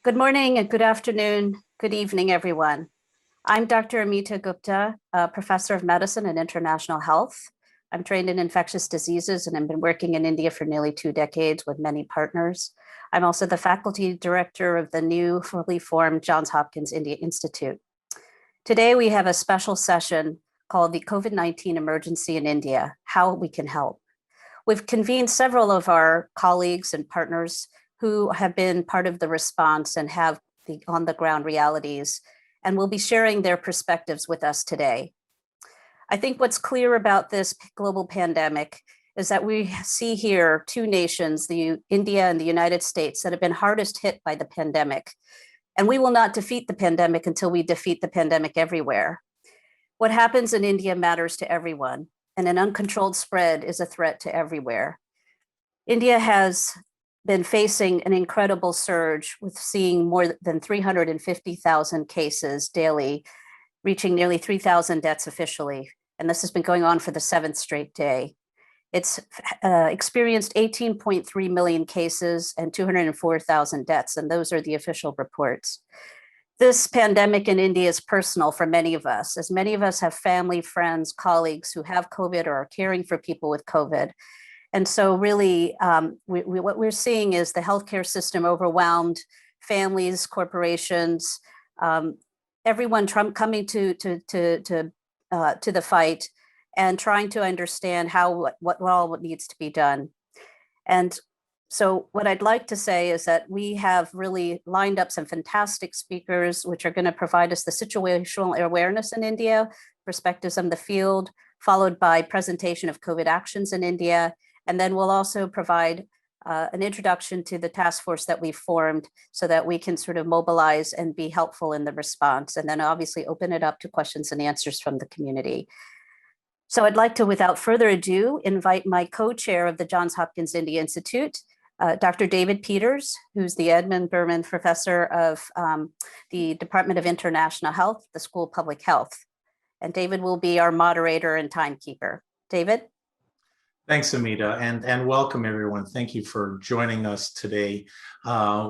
Good morning and good afternoon, good evening, everyone. I'm Dr. Amita Gupta, a professor of medicine and international health. I'm trained in infectious diseases and I've been working in India for nearly 2 decades with many partners. I'm also the faculty director of the new fully formed Johns Hopkins India Institute. Today, we have a special session called the COVID-19 Emergency in India, How We Can Help. We've convened several of our colleagues and partners who have been part of the response and have the on-the-ground realities, and will be sharing their perspectives with us today. I think what's clear about this global pandemic is that we see here 2 nations, India and the United States, that have been hardest hit by the pandemic. And we will not defeat the pandemic until we defeat the pandemic everywhere. What happens in India matters to everyone, and an uncontrolled spread is a threat to everywhere. India has been facing an incredible surge with seeing more than 350,000 cases daily, reaching nearly 3,000 deaths officially. And this has been going on for the 7th straight day. It's experienced 18.3 million cases and 204,000 deaths, and those are the official reports. This pandemic in India is personal for many of us, as many of us have family, friends, colleagues who have COVID or are caring for people with COVID. And so really, what we're seeing is the healthcare system overwhelmed, families, corporations, everyone coming to the fight and trying to understand what all needs to be done. And so what I'd like to say is that we have really lined up some fantastic speakers, which are going to provide us the situational awareness in India, perspectives on the field, followed by presentation of COVID actions in India. And then we'll also provide an introduction to the task force that we've formed so that we can sort of mobilize and be helpful in the response, and then obviously open it up to questions and answers from the community. So I'd like to, without further ado, invite my co-chair of the Johns Hopkins India Institute, Dr. David Peters, who's the Edmund Berman Professor of the Department of International Health, the School of Public Health. And David will be our moderator and timekeeper. David? Thanks, Amita, and welcome everyone. Thank you for joining us today.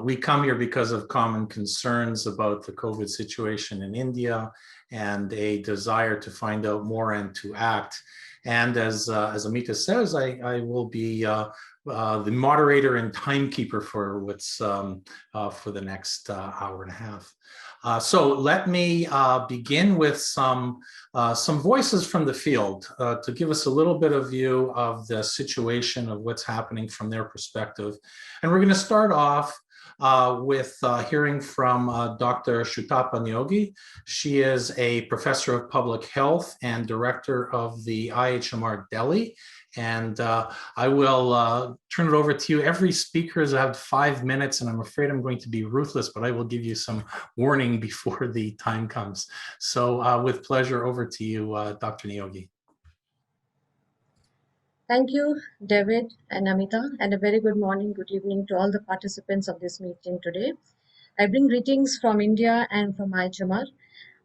We come here because of common concerns about the COVID situation in India and a desire to find out more and to act. And as Amita says, I will be the moderator and timekeeper for what's for the next hour and a half. So let me begin with some voices from the field to give us a little bit of view of the situation of what's happening from their perspective. And we're going to start off with hearing from Dr. Jhu.edu. She is a professor of public health and director of the IHMR Delhi. And I will turn it over to you. Every speaker has had 5 minutes, and I'm afraid I'm going to be ruthless, but I will give you some warning before the time comes. So with pleasure, over to you, Dr. Neogi. Thank you, David and Amita, and a very good morning, good evening to all the participants of this meeting today. I bring greetings from India and from IHMR.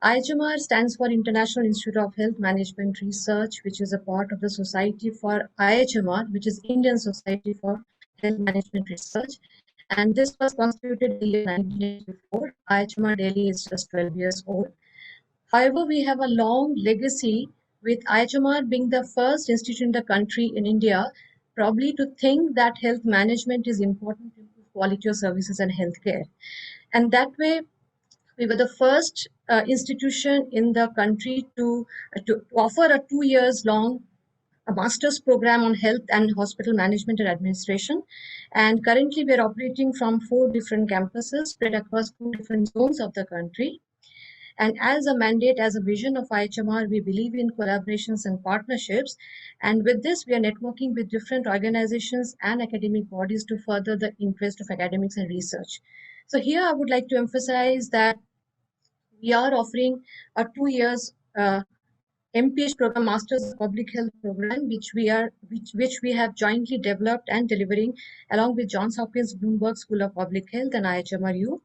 IHMR stands for International Institute of Health Management Research, which is a part of the Society for IHMR, which is Indian Society for Health Management Research. And this was constituted in the year 1984. IHMR Delhi is just 12 years old. However, we have a long legacy with IHMR being the first institute in the country in India, probably to think that health management is important to improve quality of services and healthcare. And that way, we were the first institution in the country to offer a 2 years long master's program on health and hospital management and administration. And currently we are operating from 4 different campuses spread across 2 different zones of the country. And as a mandate, as a vision of IHMR, we believe in collaborations and partnerships. And with this, we are networking with different organizations and academic bodies to further the interest of academics and research. So here I would like to emphasize that we are offering a 2 years MPH program, Masters of Public Health program, which we have jointly developed and delivering along with Johns Hopkins Bloomberg School of Public Health and IHMRU.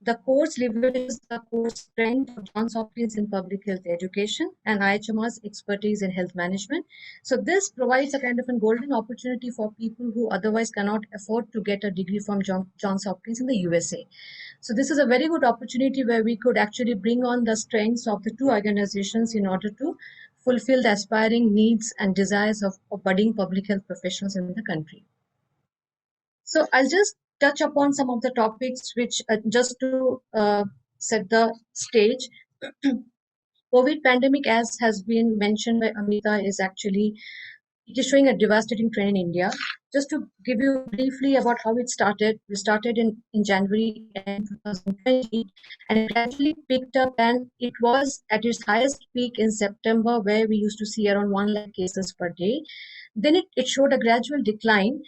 The course leverages the core strength of Johns Hopkins in public health education and IHMR's expertise in health management. So this provides a kind of a golden opportunity for people who otherwise cannot afford to get a degree from Johns Hopkins in the USA. So this is a very good opportunity where we could actually bring on the strengths of the two organizations in order to fulfill the aspiring needs and desires of budding public health professionals in the country. So I'll just touch upon some of the topics which just to set the stage. COVID pandemic, as has been mentioned by Amita, is actually it is showing a devastating trend in India. Just to give you briefly about how it started, we started in January 2020, and it gradually picked up, and it was at its highest peak in September, where we used to see around 1 lakh cases per day. Then it showed a gradual decline.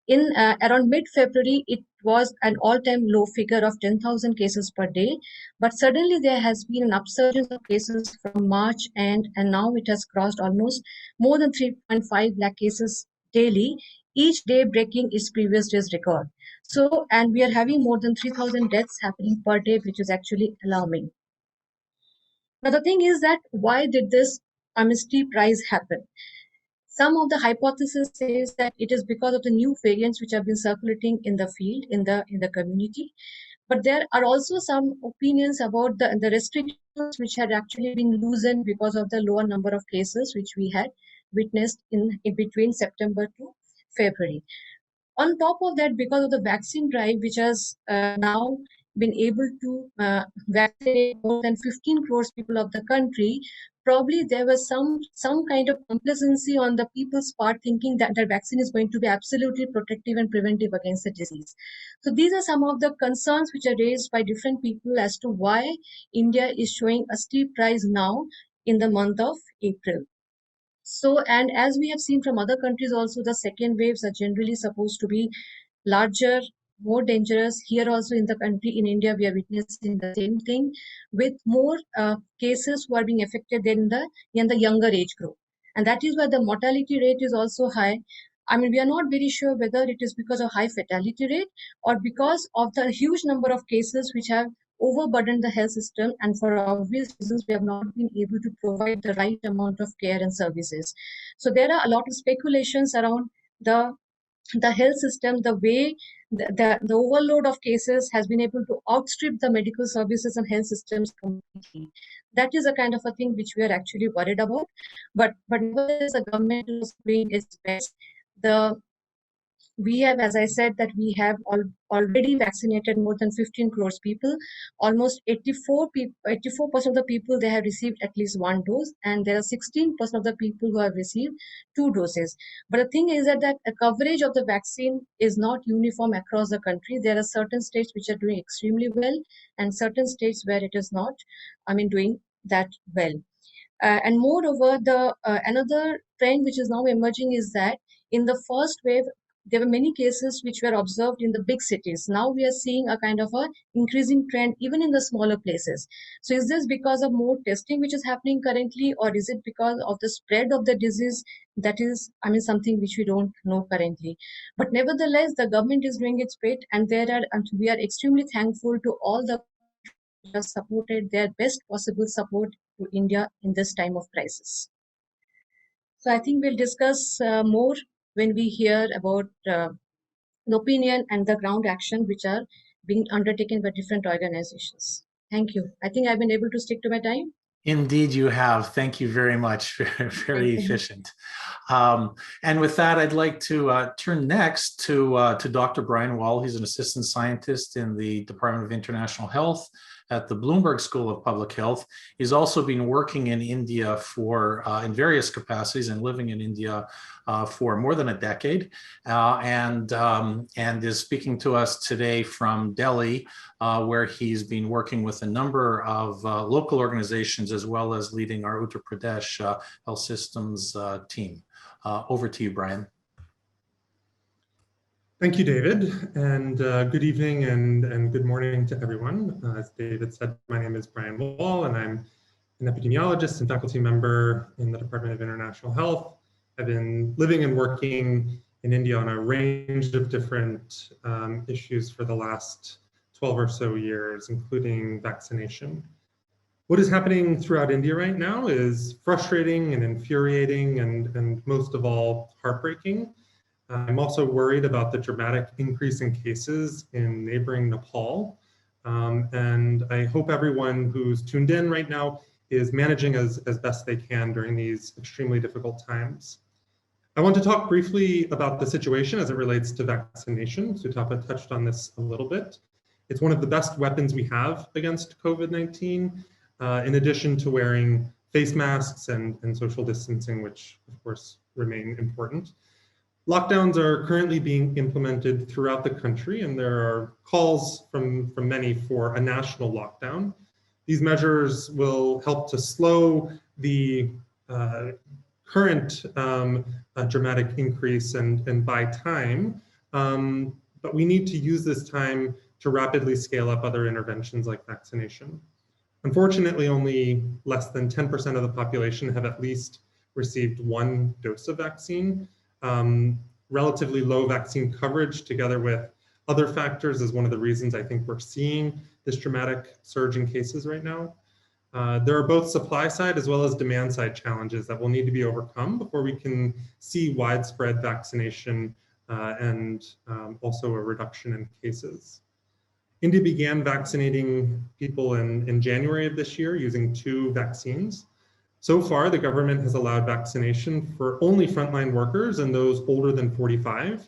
In around mid-February, it was an all-time low figure of 10,000 cases per day. But suddenly there has been an upsurge of cases from March and now it has crossed almost more than 3.5 lakh cases daily, each day breaking its previous day's record. So, and we are having more than 3,000 deaths happening per day, which is actually alarming. Now, the thing is that why did this amnesty prize happen? Some of the hypothesis says that it is because of the new variants which have been circulating in the field, in the community. But there are also some opinions about the restrictions which had actually been loosened because of the lower number of cases which we had witnessed in between September to February. On top of that, because of the vaccine drive, which has now been able to vaccinate more than 15 crores people of the country, probably there was some kind of complacency on the people's part, thinking that the vaccine is going to be absolutely protective and preventive against the disease. So these are some of the concerns which are raised by different people as to why India is showing a steep rise now in the month of April. So, and as we have seen from other countries also, the second waves are generally supposed to be larger, more dangerous. Here also in the country, in India, we are witnessing the same thing with more cases who are being affected in the younger age group. And that is why the mortality rate is also high. I mean, we are not very sure whether it is because of high fatality rate or because of the huge number of cases which have overburdened the health system, and for obvious reasons we have not been able to provide the right amount of care and services. So there are a lot of speculations around the health system, the way the overload of cases has been able to outstrip the medical services and health systems completely. That is a kind of a thing which we are actually worried about. But nevertheless, the government is doing its best. We have, as I said, that we have already vaccinated more than 15 crores people. Almost 84% of the people, they have received at least one dose, and there are 16% of the people who have received 2 doses. But the thing is that the coverage of the vaccine is not uniform across the country. There are certain states which are doing extremely well, and certain states where it is not, doing that well. And moreover, the another trend which is now emerging is that in the first wave, there were many cases which were observed in the big cities. Now we are seeing a kind of a increasing trend even in the smaller places. So is this because of more testing which is happening currently, or is it because of the spread of the disease? That is, something which we don't know currently. But nevertheless, the government is doing its bit, and we are extremely thankful to all the which have supported their best possible support to India in this time of crisis. So I think we'll discuss more when we hear about the opinion and the ground action which are being undertaken by different organizations. Thank you. I think I've been able to stick to my time. Indeed, you have. Thank you very much. Very efficient. And with that, I'd like to turn next to Dr. Brian Wall. He's an assistant scientist in the Department of International Health at the Bloomberg School of Public Health. He's also been working in India in various capacities and living in India for more than a decade, and is speaking to us today from Delhi, where he's been working with a number of local organizations as well as leading our Uttar Pradesh health systems team. Over to you, Brian. Thank you, David, and good evening and good morning to everyone. As David said, my name is Brian Wall, and I'm an epidemiologist and faculty member in the Department of International Health. I've been living and working in India on a range of different issues for the last 12 or so years, including vaccination. What is happening throughout India right now is frustrating and infuriating and most of all, heartbreaking. I'm also worried about the dramatic increase in cases in neighboring Nepal. And I hope everyone who's tuned in right now is managing as best they can during these extremely difficult times. I want to talk briefly about the situation as it relates to vaccination. Sutapa touched on this a little bit. It's one of the best weapons we have against COVID-19, in addition to wearing face masks and social distancing, which of course remain important. Lockdowns are currently being implemented throughout the country, and there are calls from many for a national lockdown. These measures will help to slow the current dramatic increase and buy time, but we need to use this time to rapidly scale up other interventions like vaccination. Unfortunately, only less than 10% of the population have at least received one dose of vaccine. Relatively low vaccine coverage together with other factors is one of the reasons I think we're seeing this dramatic surge in cases right now. There are both supply side as well as demand side challenges that will need to be overcome before we can see widespread vaccination and also a reduction in cases. India began vaccinating people in January of this year using 2 vaccines. So far, the government has allowed vaccination for only frontline workers and those older than 45.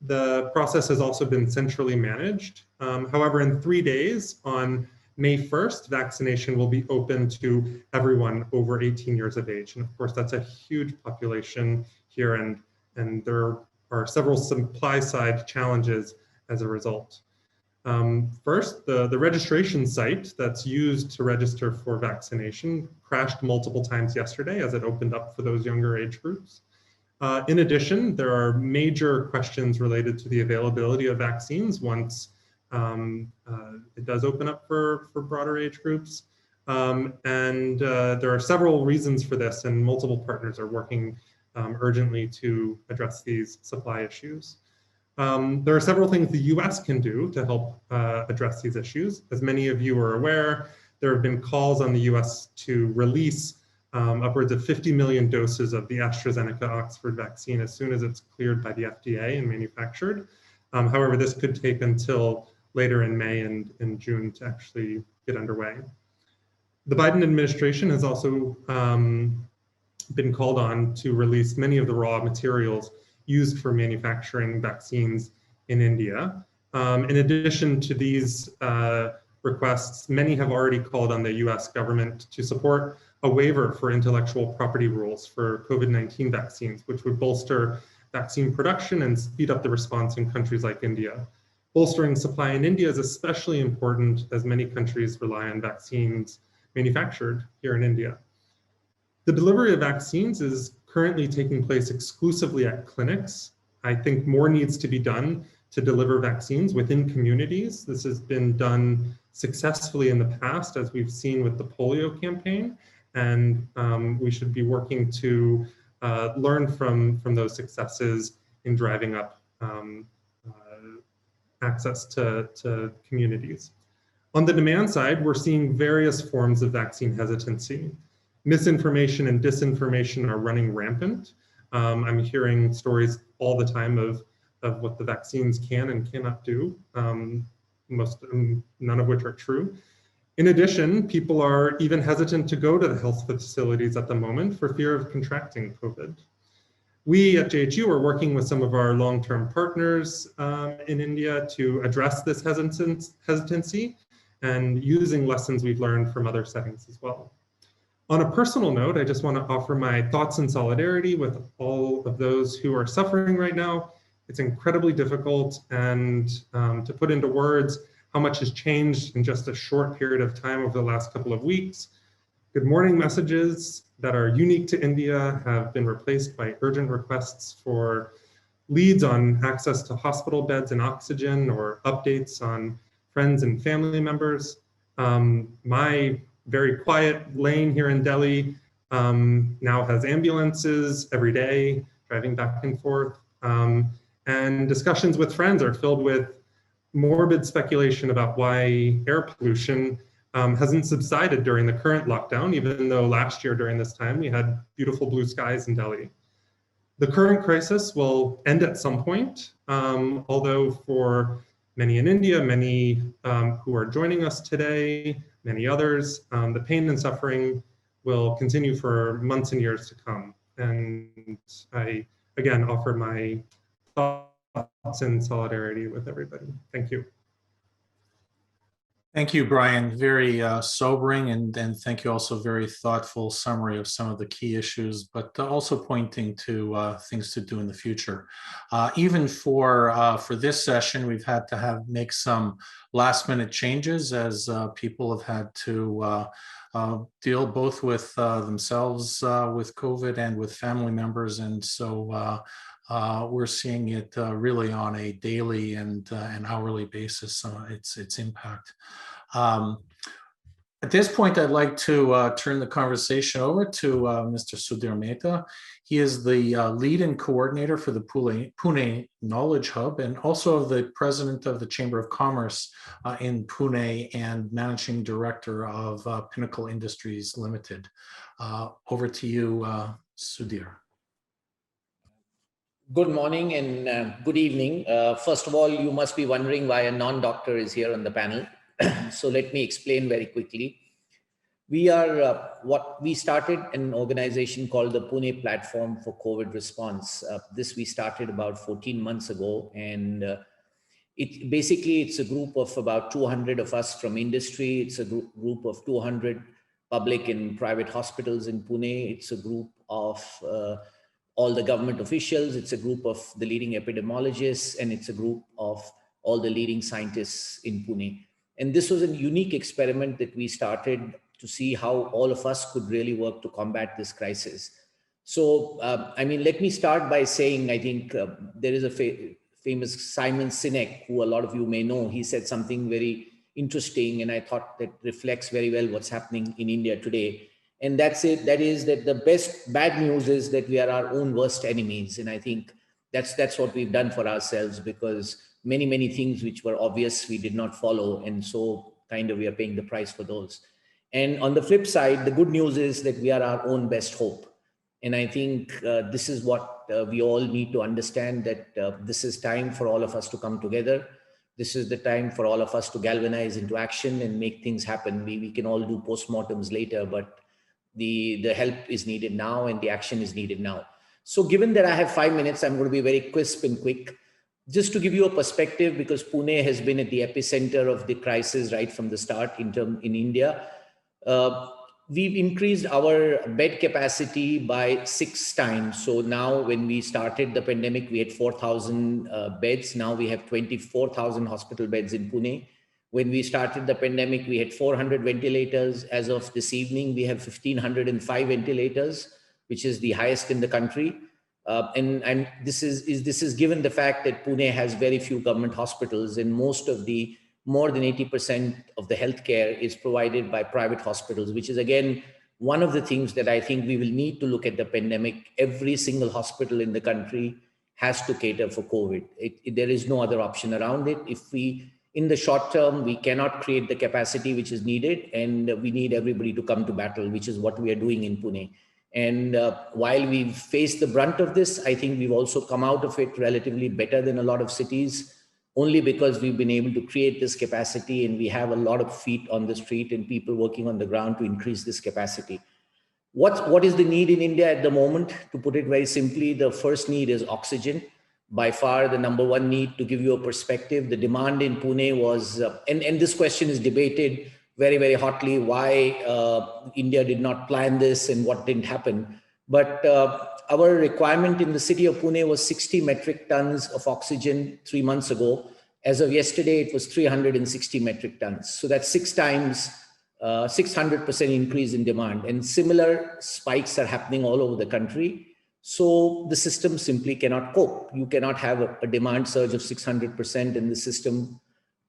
The process has also been centrally managed. However, in 3 days, on May 1st, vaccination will be open to everyone over 18 years of age. And of course, that's a huge population here, and there are several supply side challenges as a result. First, the registration site that's used to register for vaccination crashed multiple times yesterday as it opened up for those younger age groups. In addition, there are major questions related to the availability of vaccines once it does open up for broader age groups. There are several reasons for this, and multiple partners are working urgently to address these supply issues. There are several things the US can do to help address these issues. As many of you are aware, there have been calls on the US to release upwards of 50 million doses of the AstraZeneca Oxford vaccine as soon as it's cleared by the FDA and manufactured. However, this could take until later in May and in June to actually get underway. The Biden administration has also been called on to release many of the raw materials used for manufacturing vaccines in India. In addition to these requests, many have already called on the US government to support a waiver for intellectual property rules for COVID-19 vaccines, which would bolster vaccine production and speed up the response in countries like India. Bolstering supply in India is especially important as many countries rely on vaccines manufactured here in India. The delivery of vaccines is currently taking place exclusively at clinics. I think more needs to be done to deliver vaccines within communities. This has been done successfully in the past, as we've seen with the polio campaign, and we should be working to learn from those successes in driving up access to communities. On the demand side, we're seeing various forms of vaccine hesitancy. Misinformation and disinformation are running rampant. I'm hearing stories all the time of what the vaccines can and cannot do, none of which are true. In addition, people are even hesitant to go to the health facilities at the moment for fear of contracting COVID. We at JHU are working with some of our long-term partners in India to address this hesitancy and using lessons we've learned from other settings as well. On a personal note, I just want to offer my thoughts and solidarity with all of those who are suffering right now. It's incredibly difficult, and to put into words how much has changed in just a short period of time over the last couple of weeks. Good morning messages that are unique to India have been replaced by urgent requests for leads on access to hospital beds and oxygen, or updates on friends and family members. My very quiet lane here in Delhi now has ambulances every day driving back and forth. And discussions with friends are filled with morbid speculation about why air pollution hasn't subsided during the current lockdown, even though last year during this time we had beautiful blue skies in Delhi. The current crisis will end at some point, although for many in India, many who are joining us today, many others, the pain and suffering will continue for months and years to come. And I, again, offer my thoughts and solidarity with everybody. Thank you. Thank you, Brian. Very sobering, and thank you also very thoughtful summary of some of the key issues, but also pointing to things to do in the future. Even for this session, we've had to make some last minute changes as people have had to deal both with themselves with COVID and with family members, and so we're seeing it really on a daily and an hourly basis, its impact. At this point, I'd like to turn the conversation over to Mr. Sudhir Mehta. He is the lead and coordinator for the Pune Knowledge Hub, and also the president of the Chamber of Commerce in Pune and managing director of Pinnacle Industries Limited. Over to you, Sudhir. Good morning and good evening. First of all, you must be wondering why a non-doctor is here on the panel. So let me explain very quickly. We are we started an organization called the Pune Platform for COVID Response. This we started about 14 months ago, and it's a group of about 200 of us from industry. It's a group of 200 public and private hospitals in Pune. It's a group of all the government officials. It's a group of the leading epidemiologists, and it's a group of all the leading scientists in Pune. And this was a unique experiment that we started to see how all of us could really work to combat this crisis. So, let me start by saying, I think there is a famous Simon Sinek, who a lot of you may know. He said something very interesting, and I thought that reflects very well what's happening in India today. And that's it. That is that the bad news is that we are our own worst enemies. And I think that's what we've done for ourselves, because many things which were obvious we did not follow. And so kind of we are paying the price for those. And on the flip side, the good news is that we are our own best hope. And I think this is what we all need to understand, that this is time for all of us to come together. This is the time for all of us to galvanize into action and make things happen. We can all do postmortems later, but the help is needed now and the action is needed now. So given that I have 5 minutes, I'm going to be very crisp and quick. Just to give you a perspective, because Pune has been at the epicenter of the crisis right from the start in India. We've increased our bed capacity by 6 times. So now when we started the pandemic, we had 4,000 beds. Now we have 24,000 hospital beds in Pune. When we started the pandemic, we had 400 ventilators. As of this evening, we have 1,505 ventilators, which is the highest in the country. And this is given the fact that Pune has very few government hospitals, and more than 80% of the healthcare is provided by private hospitals, which is again one of the things that I think we will need to look at the pandemic. Every single hospital in the country has to cater for COVID. There is no other option around it. In the short term, we cannot create the capacity which is needed, and we need everybody to come to battle, which is what we are doing in Pune. And while we've faced the brunt of this, I think we've also come out of it relatively better than a lot of cities, only because we've been able to create this capacity, and we have a lot of feet on the street and people working on the ground to increase this capacity. What is the need in India at the moment? To put it very simply, the first need is oxygen. By far the number one need. To give you a perspective, the demand in Pune was, and this question is debated very hotly, why India did not plan this and what didn't happen. But our requirement in the city of Pune was 60 metric tons of oxygen 3 months ago. As of yesterday, it was 360 metric tons. So that's 6 times, 600% increase in demand. And similar spikes are happening all over the country. So the system simply cannot cope. You cannot have a demand surge of 600% in the system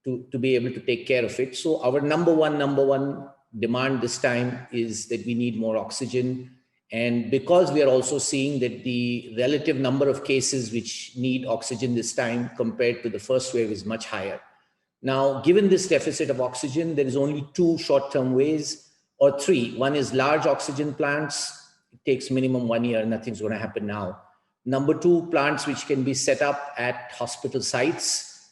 to be able to take care of it. So our number one demand this time is that we need more oxygen. And because we are also seeing that the relative number of cases which need oxygen this time compared to the first wave is much higher. Now, given this deficit of oxygen, there is only two short-term ways, or three. One is large oxygen plants. It takes minimum 1 year, nothing's going to happen now. Number two, plants which can be set up at hospital sites.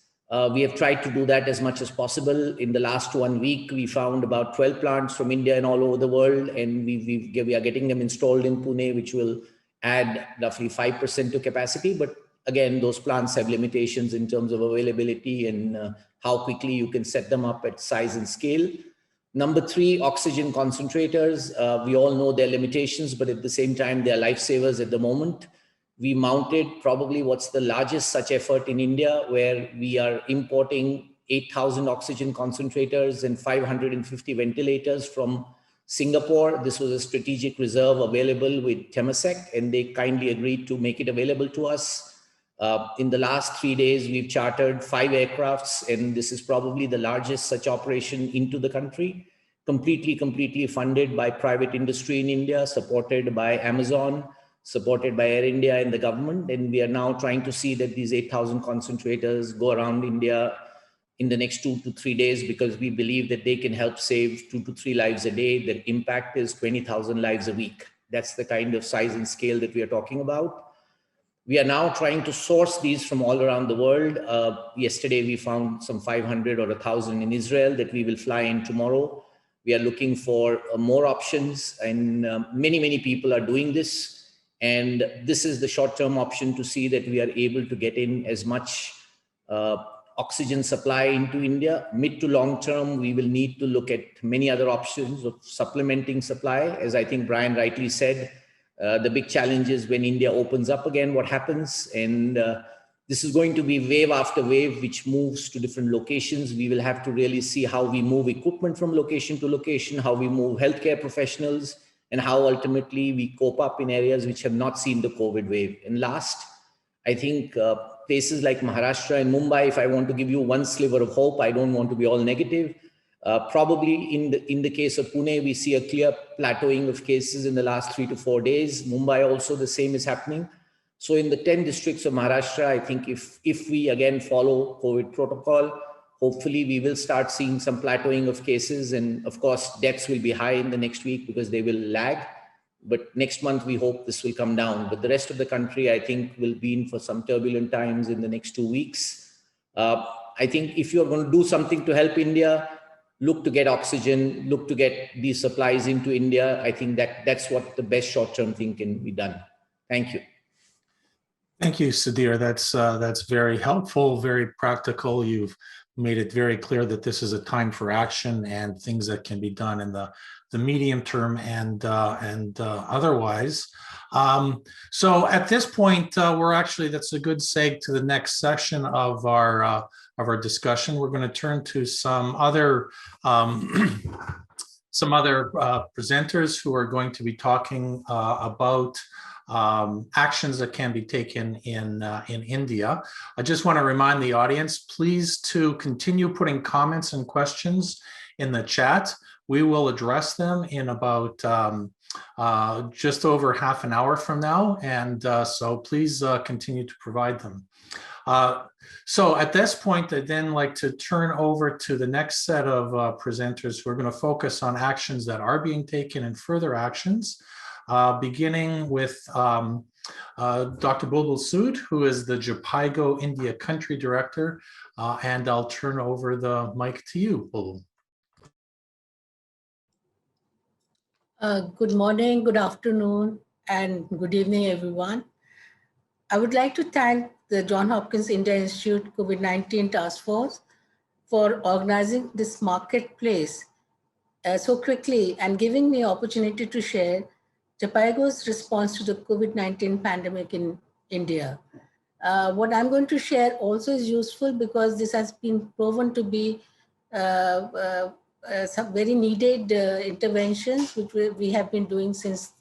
We have tried to do that as much as possible. In the last 1 week, we found about 12 plants from India and all over the world, and we are getting them installed in Pune, which will add roughly 5% to capacity. But again, those plants have limitations in terms of availability and how quickly you can set them up at size and scale. Number three, oxygen concentrators. We all know their limitations, but at the same time, they are lifesavers at the moment. We mounted probably what's the largest such effort in India, where we are importing 8,000 oxygen concentrators and 550 ventilators from Singapore. This was a strategic reserve available with Temasek, and they kindly agreed to make it available to us. In the last 3 days, we've chartered 5 aircrafts, and this is probably the largest such operation into the country, completely funded by private industry in India, supported by Amazon, supported by Air India and the government. And we are now trying to see that these 8,000 concentrators go around India in the next 2 to 3 days, because we believe that they can help save 2 to 3 lives a day. The impact is 20,000 lives a week. That's the kind of size and scale that we are talking about. We are now trying to source these from all around the world. Yesterday, we found some 500 or 1,000 in Israel that we will fly in tomorrow. We are looking for more options, and many people are doing this. And this is the short-term option to see that we are able to get in as much oxygen supply into India. Mid to long term, we will need to look at many other options of supplementing supply. As I think Brian rightly said, the big challenge is when India opens up again, what happens? And this is going to be wave after wave, which moves to different locations. We will have to really see how we move equipment from location to location, how we move healthcare professionals, and how ultimately we cope up in areas which have not seen the COVID wave. And last, I think places like Maharashtra and Mumbai, if I want to give you one sliver of hope, I don't want to be all negative. Probably in the case of Pune, we see a clear plateauing of cases in the last 3 to 4 days. Mumbai also, the same is happening. So in the 10 districts of Maharashtra, I think if we again follow COVID protocol, hopefully we will start seeing some plateauing of cases. And of course, deaths will be high in the next week because they will lag. But next month, we hope this will come down. But the rest of the country, I think, will be in for some turbulent times in the next 2 weeks. I think if you're going to do something to help India, look to get oxygen, look to get these supplies into India. I think that's what the best short-term thing can be done. Thank you. Thank you, Sudhir. That's very helpful, very practical. You've made it very clear that this is a time for action and things that can be done in the medium term and otherwise. So at this point, that's a good segue to the next section of our discussion. We're going to turn to some other presenters who are going to be talking about actions that can be taken in India. I just want to remind the audience, please to continue putting comments and questions in the chat. We will address them in about just over half an hour from now, and so please continue to provide them. So at this point, I'd then like to turn over to the next set of presenters who are going to focus on actions that are being taken and further actions. Beginning with Dr. Bulbul Sood, who is the JPIGO India Country Director, and I'll turn over the mic to you, Bulbul. Good morning, good afternoon, and good evening, everyone. I would like to thank the Johns Hopkins India Institute COVID-19 Task Force for organizing this marketplace so quickly and giving me opportunity to share JPIGO's response to the COVID-19 pandemic in India. What I'm going to share also is useful because this has been proven to be some very needed interventions, which we have been doing since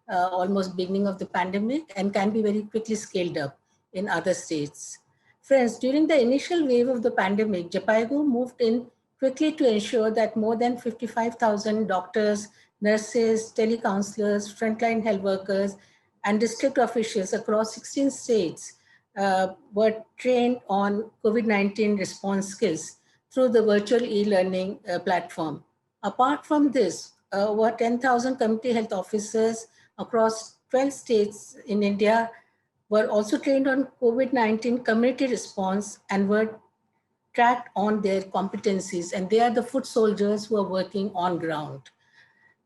almost beginning of the pandemic and can be very quickly scaled up in other states. Friends, during the initial wave of the pandemic, JPIGO moved in quickly to ensure that more than 55,000 doctors, nurses, telecounselors, frontline health workers, and district officials across 16 states were trained on COVID-19 response skills through the virtual e-learning platform. Apart from this, over 10,000 community health officers across 12 states in India were also trained on COVID-19 community response and were tracked on their competencies, and they are the foot soldiers who are working on ground.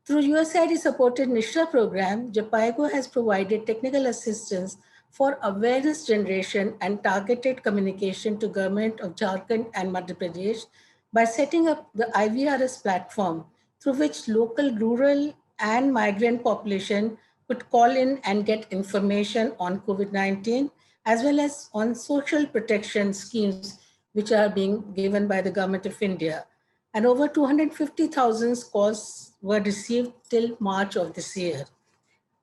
Through USAID-supported NISHRA program, JPIGO has provided technical assistance for awareness generation and targeted communication to government of Jharkhand and Madhya Pradesh by setting up the IVRS platform through which local rural and migrant population could call in and get information on COVID-19 as well as on social protection schemes which are being given by the Government of India. And over 250,000 calls were received till March of this year.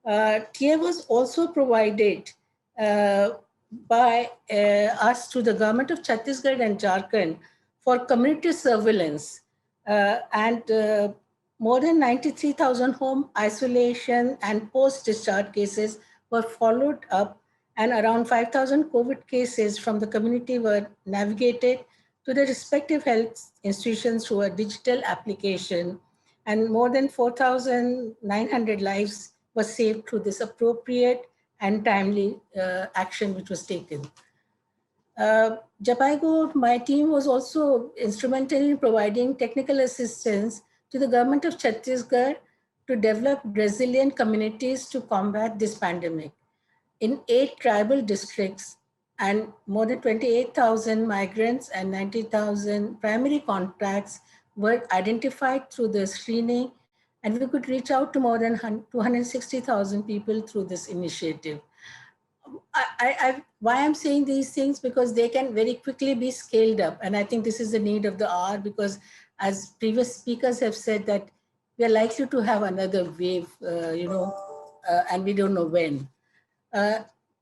Care was also provided by us to the government of Chhattisgarh and Jharkhand for community surveillance, and more than 93,000 home isolation and post-discharge cases were followed up, and around 5,000 COVID cases from the community were navigated to the respective health institutions through a digital application, and more than 4,900 lives were saved through this appropriate and timely action which was taken. JPIGO, my team, was also instrumental in providing technical assistance to the government of Chhattisgarh to develop resilient communities to combat this pandemic. In 8 tribal districts, and more than 28,000 migrants and 90,000 primary contacts were identified through the screening, and we could reach out to more than 260,000 people through this initiative. Why I'm saying these things, because they can very quickly be scaled up. And I think this is the need of the hour, because as previous speakers have said that we are likely to have another wave, and we don't know when.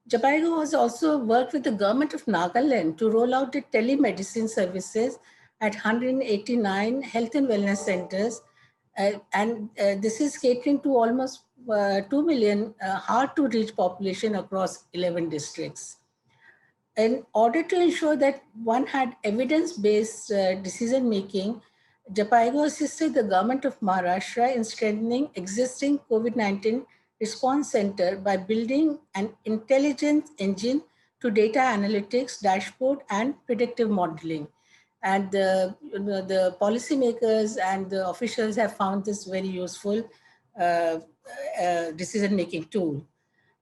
JPIGO has also worked with the government of Nagaland to roll out the telemedicine services at 189 health and wellness centers. This is catering to almost 2 million hard to reach population across 11 districts. In order to ensure that one had evidence-based decision making, JPIGO assisted the government of Maharashtra in strengthening existing COVID-19 response center by building an intelligence engine to data analytics, dashboard, and predictive modeling. And the policymakers and the officials have found this very useful decision-making tool.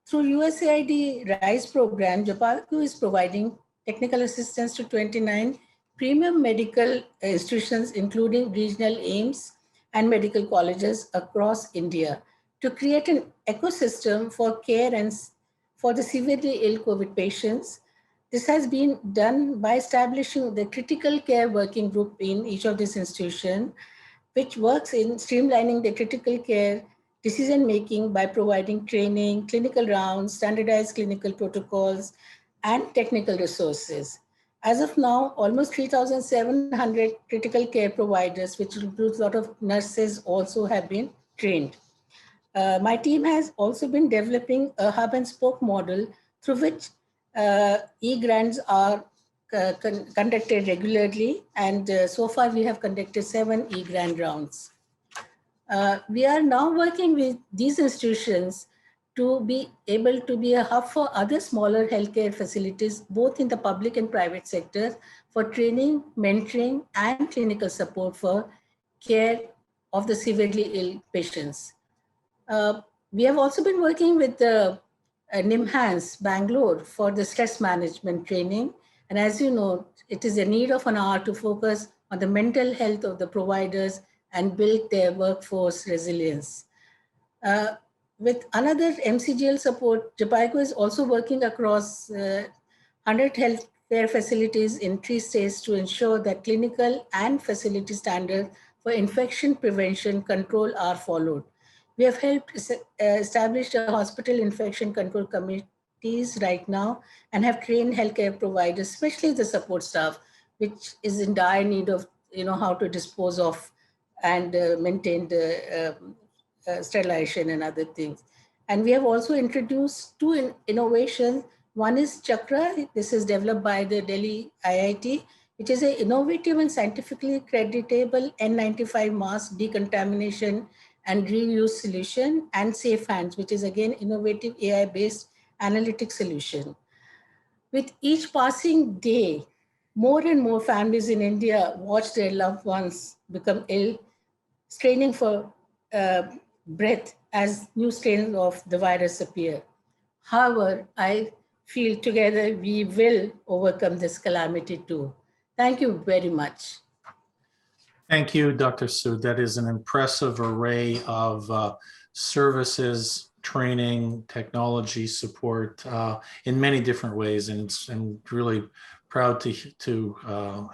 Through USAID RISE program, JPIGO is providing technical assistance to 29 premium medical institutions, including regional AIIMS and medical colleges across India, to create an ecosystem for care and for the severely ill COVID patients. This has been done by establishing the critical care working group in each of these institutions, which works in streamlining the critical care decision-making by providing training, clinical rounds, standardized clinical protocols, and technical resources. As of now, almost 3,700 critical care providers, which includes a lot of nurses, also have been trained. My team has also been developing a hub and spoke model through which e-grants are conducted regularly, and so far we have conducted 7 e-grant rounds. We are now working with these institutions to be able to be a hub for other smaller healthcare facilities, both in the public and private sectors, for training, mentoring, and clinical support for care of the severely ill patients. We have also been working with the NIMHANS Bangalore for the stress management training. And as you know, it is a need of an hour to focus on the mental health of the providers and build their workforce resilience. With another MCGL support, JPIGO is also working across 100 healthcare facilities in 3 states to ensure that clinical and facility standards for infection prevention control are followed. We have helped establish a hospital infection control committees right now and have trained healthcare providers, especially the support staff, which is in dire need of how to dispose of and maintain the sterilization and other things. And we have also introduced 2 innovations. One is Chakra. This is developed by the Delhi IIT, which is an innovative and scientifically creditable N95 mask decontamination and reuse solution, and Safe Hands, which is again innovative AI-based analytic solution. With each passing day, more and more families in India watch their loved ones become ill, straining for breath as new strains of the virus appear. However, I feel together we will overcome this calamity too. Thank you very much. Thank you, Dr. Sood. That is an impressive array of services, training, technology support in many different ways, and I'm really proud to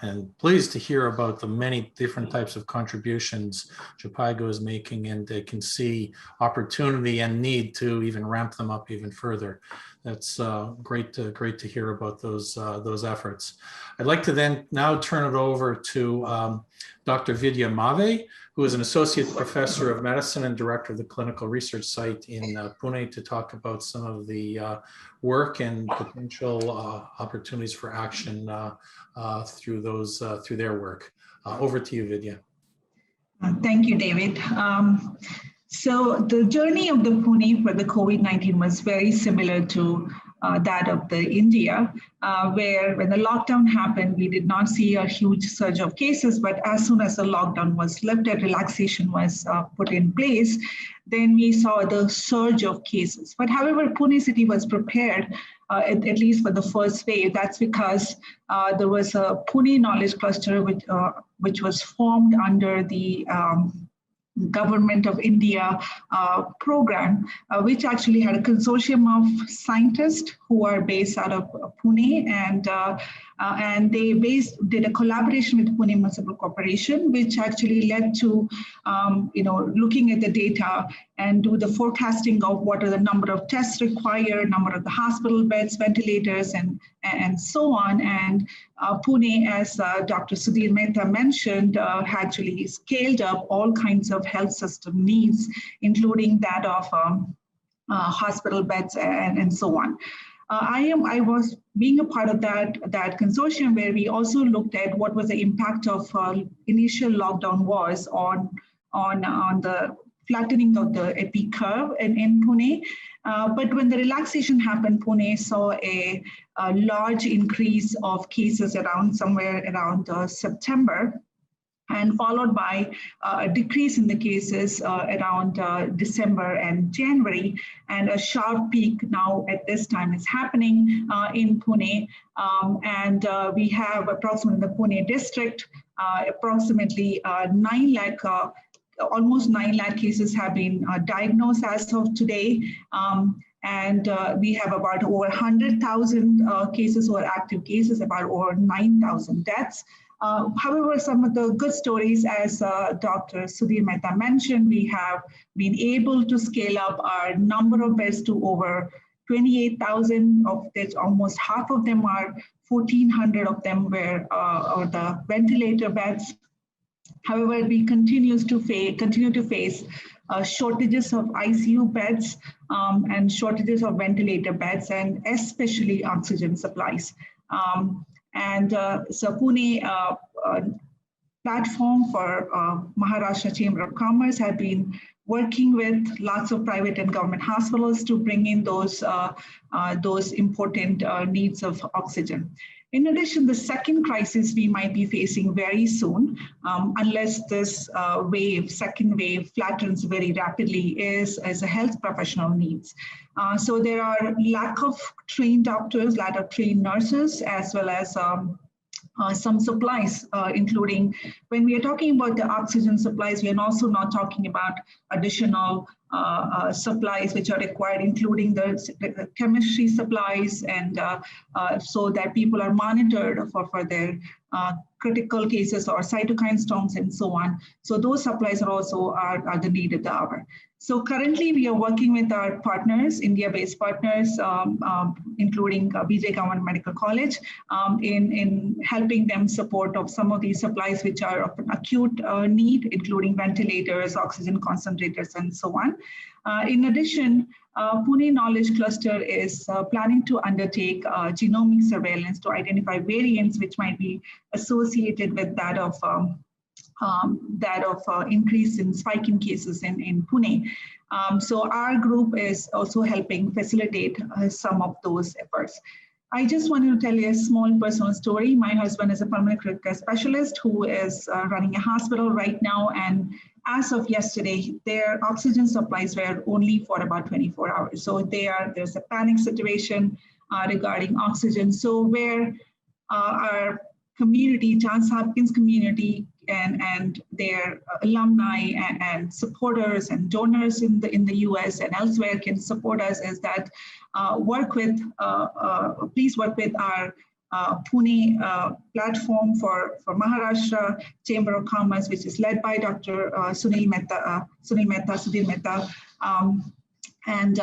and pleased to hear about the many different types of contributions JHUPIGO is making, and they can see opportunity and need to even ramp them up even further. That's great to hear about those efforts. I'd like to then now turn it over to Dr. Vidya Mave, who is an associate professor of medicine and director of the clinical research site in Pune, to talk about some of the work and potential opportunities for action through their work. Over to you, Vidya. Thank you, David. So the journey of the Pune for the COVID-19 was very similar to that of the India, where when the lockdown happened, we did not see a huge surge of cases, but as soon as the lockdown was lifted, relaxation was put in place, then we saw the surge of cases. But however, Pune city was prepared, at least for the first wave. That's because there was a Pune knowledge cluster which was formed under the Government of India program, which actually had a consortium of scientists who are based out of Pune, and they did a collaboration with Pune Municipal Corporation, which actually led to looking at the data and do the forecasting of what are the number of tests required, number of the hospital beds, ventilators, and so on. And Pune, as Dr. Sudhir Mehta mentioned, actually scaled up all kinds of health system needs, including that of hospital beds and so on. I was being a part of that consortium, where we also looked at what was the impact of initial lockdown was on the flattening of the epi curve in Pune. But when the relaxation happened, Pune saw a large increase of cases somewhere around September, and followed by a decrease in the cases around December and January, and a sharp peak now at this time is happening in Pune. And we have approximately in the Pune district, approximately 9 lakh, almost 9 lakh cases have been diagnosed as of today. And we have about over 100,000 cases who are active cases, about over 9,000 deaths. However, some of the good stories, as Dr. Sudhir Mehta mentioned, we have been able to scale up our number of beds to over 28,000. Of which almost half of them are 1,400 of them were the ventilator beds. However, we continue to face shortages of ICU beds and shortages of ventilator beds, and especially oxygen supplies. So Pune platform for Maharashtra Chamber of Commerce have been working with lots of private and government hospitals to bring in those important needs of oxygen. In addition, the second crisis we might be facing very soon, unless this second wave flattens very rapidly, is a health professional needs. So there are lack of trained doctors, lack of trained nurses, as well as some supplies, including when we are talking about the oxygen supplies, we are also not talking about additional supplies which are required, including the chemistry supplies, and so that people are monitored for their critical cases or cytokine storms and so on. So those supplies are also the need of the hour. So currently we are working with our partners, India-based partners, including BJ Government Medical College, in helping them support of some of these supplies which are of an acute need, including ventilators, oxygen concentrators, and so on. In addition, Pune Knowledge Cluster is planning to undertake genomic surveillance to identify variants which might be associated with that of increase in spike in cases in Pune. So our group is also helping facilitate some of those efforts. I just wanted to tell you a small personal story. My husband is a pulmonary critical care specialist who is running a hospital right now. And as of yesterday, their oxygen supplies were only for about 24 hours. So there's a panic situation regarding oxygen. So where our community, Johns Hopkins community, and their alumni and supporters and donors in the US and elsewhere can support us is that please work with our Pune platform for Maharashtra Chamber of Commerce, which is led by Dr. Sudhir Mehta, and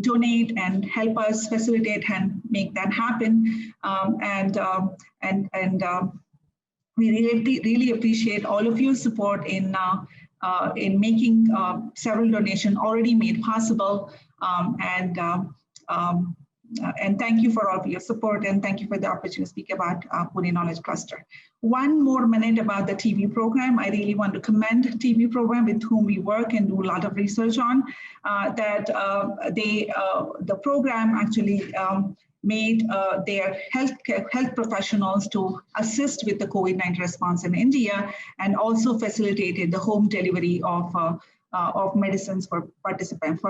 donate and help us facilitate and make that happen. We really appreciate all of your support in making several donations already made possible. And thank you for all of your support, and thank you for the opportunity to speak about Pune Knowledge Cluster. One more minute about the TB program. I really want to commend TB program with whom we work and do a lot of research on. The program actually made their health professionals to assist with the COVID-19 response in India, and also facilitated the home delivery of medicines for